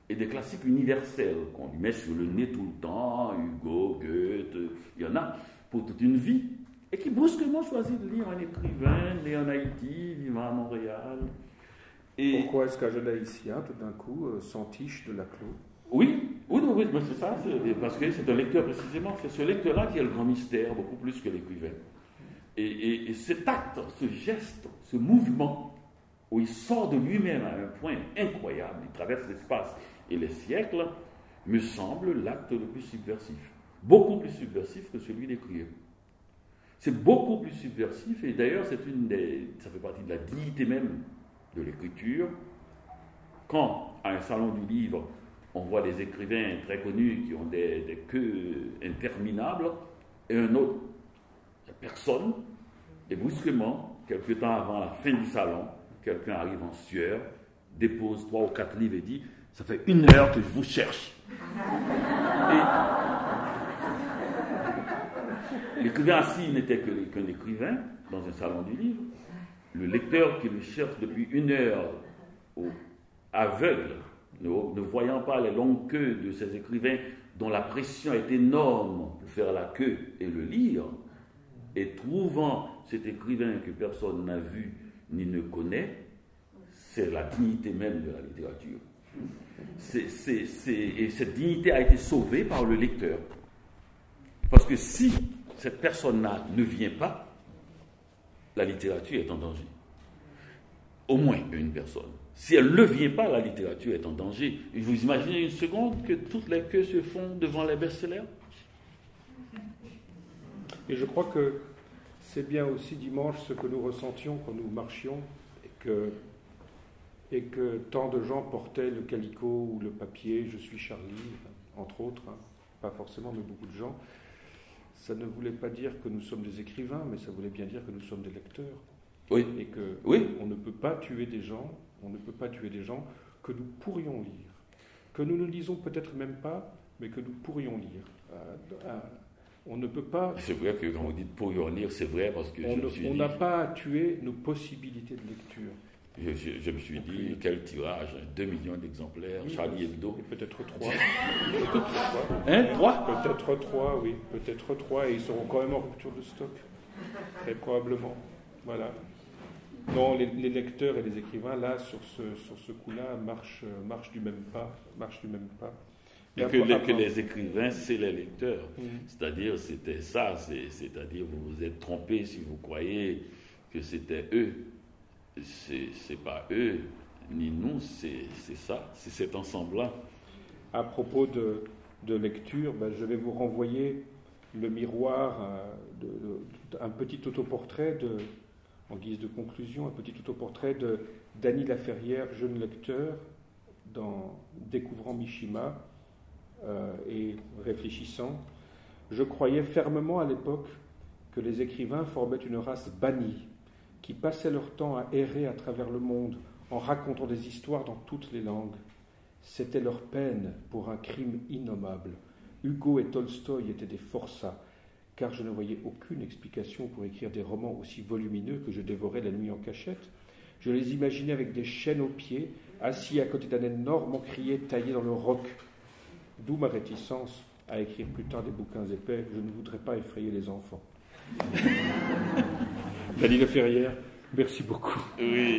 et des classiques universels qu'on lui met sur le nez tout le temps, Hugo, Goethe, il y en a pour toute une vie, et qui brusquement choisit de lire un écrivain né en Haïti, vivant à Montréal. Et pourquoi est-ce qu'un jeune haïtien, tout d'un coup, s'entiche de Laclos ? Oui, mais c'est ça, parce que c'est un lecteur précisément, c'est ce lecteur-là qui a le grand mystère, beaucoup plus que l'écrivain. Et cet acte, ce geste, ce mouvement, où il sort de lui-même à un point incroyable, il traverse l'espace et les siècles, me semble l'acte le plus subversif. Beaucoup plus subversif que celui d'écrire. C'est beaucoup plus subversif, et d'ailleurs ça fait partie de la dignité même de l'écriture. Quand, à un salon du livre, on voit des écrivains très connus qui ont des queues interminables, et un autre, il n'y a personne, et brusquement, quelque temps avant la fin du salon, quelqu'un arrive en sueur, dépose 3 ou 4 livres et dit « Ça fait 1 heure que je vous cherche. » Et l'écrivain assis n'était qu'un écrivain dans un salon du livre. Le lecteur qui le cherche depuis 1 heure, aveugle, ne voyant pas les longues queues de ces écrivains dont la pression est énorme pour faire la queue et le lire, et trouvant cet écrivain que personne n'a vu ni ne connaît, c'est la dignité même de la littérature. Et cette dignité a été sauvée par le lecteur. Parce que si cette personne-là ne vient pas, la littérature est en danger. Au moins une personne. Si elle ne vient pas, la littérature est en danger. Et vous imaginez une seconde que toutes les queues se font devant les best-sellers ? Et je crois que c'est bien aussi dimanche ce que nous ressentions quand nous marchions, et que tant de gens portaient le calicot ou le papier « Je suis Charlie », entre autres, pas forcément, mais beaucoup de gens. Ça ne voulait pas dire que nous sommes des écrivains, mais ça voulait bien dire que nous sommes des lecteurs. Oui. Et que on ne peut pas tuer des gens, que nous pourrions lire, que nous ne lisons peut-être même pas, mais que nous pourrions lire. On ne peut pas... C'est vrai que quand vous dites pourrions lire, c'est vrai, parce que on n'a pas à tuer nos possibilités de lecture. Je me suis dit, quel tirage, 2 millions d'exemplaires, oui, Charlie Hebdo. Peut-être 3. 3 Peut-être 3, oui. Peut-être 3, et ils seront quand même en rupture de stock. Très probablement. Voilà. Non, les lecteurs et les écrivains, là, sur ce coup-là, marchent du même pas. Et que les écrivains, c'est les lecteurs. C'est-à-dire, c'était ça. C'est-à-dire, vous vous êtes trompé si vous croyez que c'était eux. C'est pas eux, ni nous, c'est ça, c'est cet ensemble-là. À propos de lecture, je vais vous renvoyer le miroir, un petit autoportrait en guise de conclusion, un petit autoportrait de Dany Laferrière, jeune lecteur, dans Découvrant Mishima et réfléchissant. Je croyais fermement à l'époque que les écrivains formaient une race bannie, qui passaient leur temps à errer à travers le monde en racontant des histoires dans toutes les langues. C'était leur peine pour un crime innommable. Hugo et Tolstoï étaient des forçats, car je ne voyais aucune explication pour écrire des romans aussi volumineux que je dévorais la nuit en cachette. Je les imaginais avec des chaînes aux pieds, assis à côté d'un énorme encrier taillé dans le roc. D'où ma réticence à écrire plus tard des bouquins épais. Je ne voudrais pas effrayer les enfants. Dany Laferrière, merci beaucoup. Oui.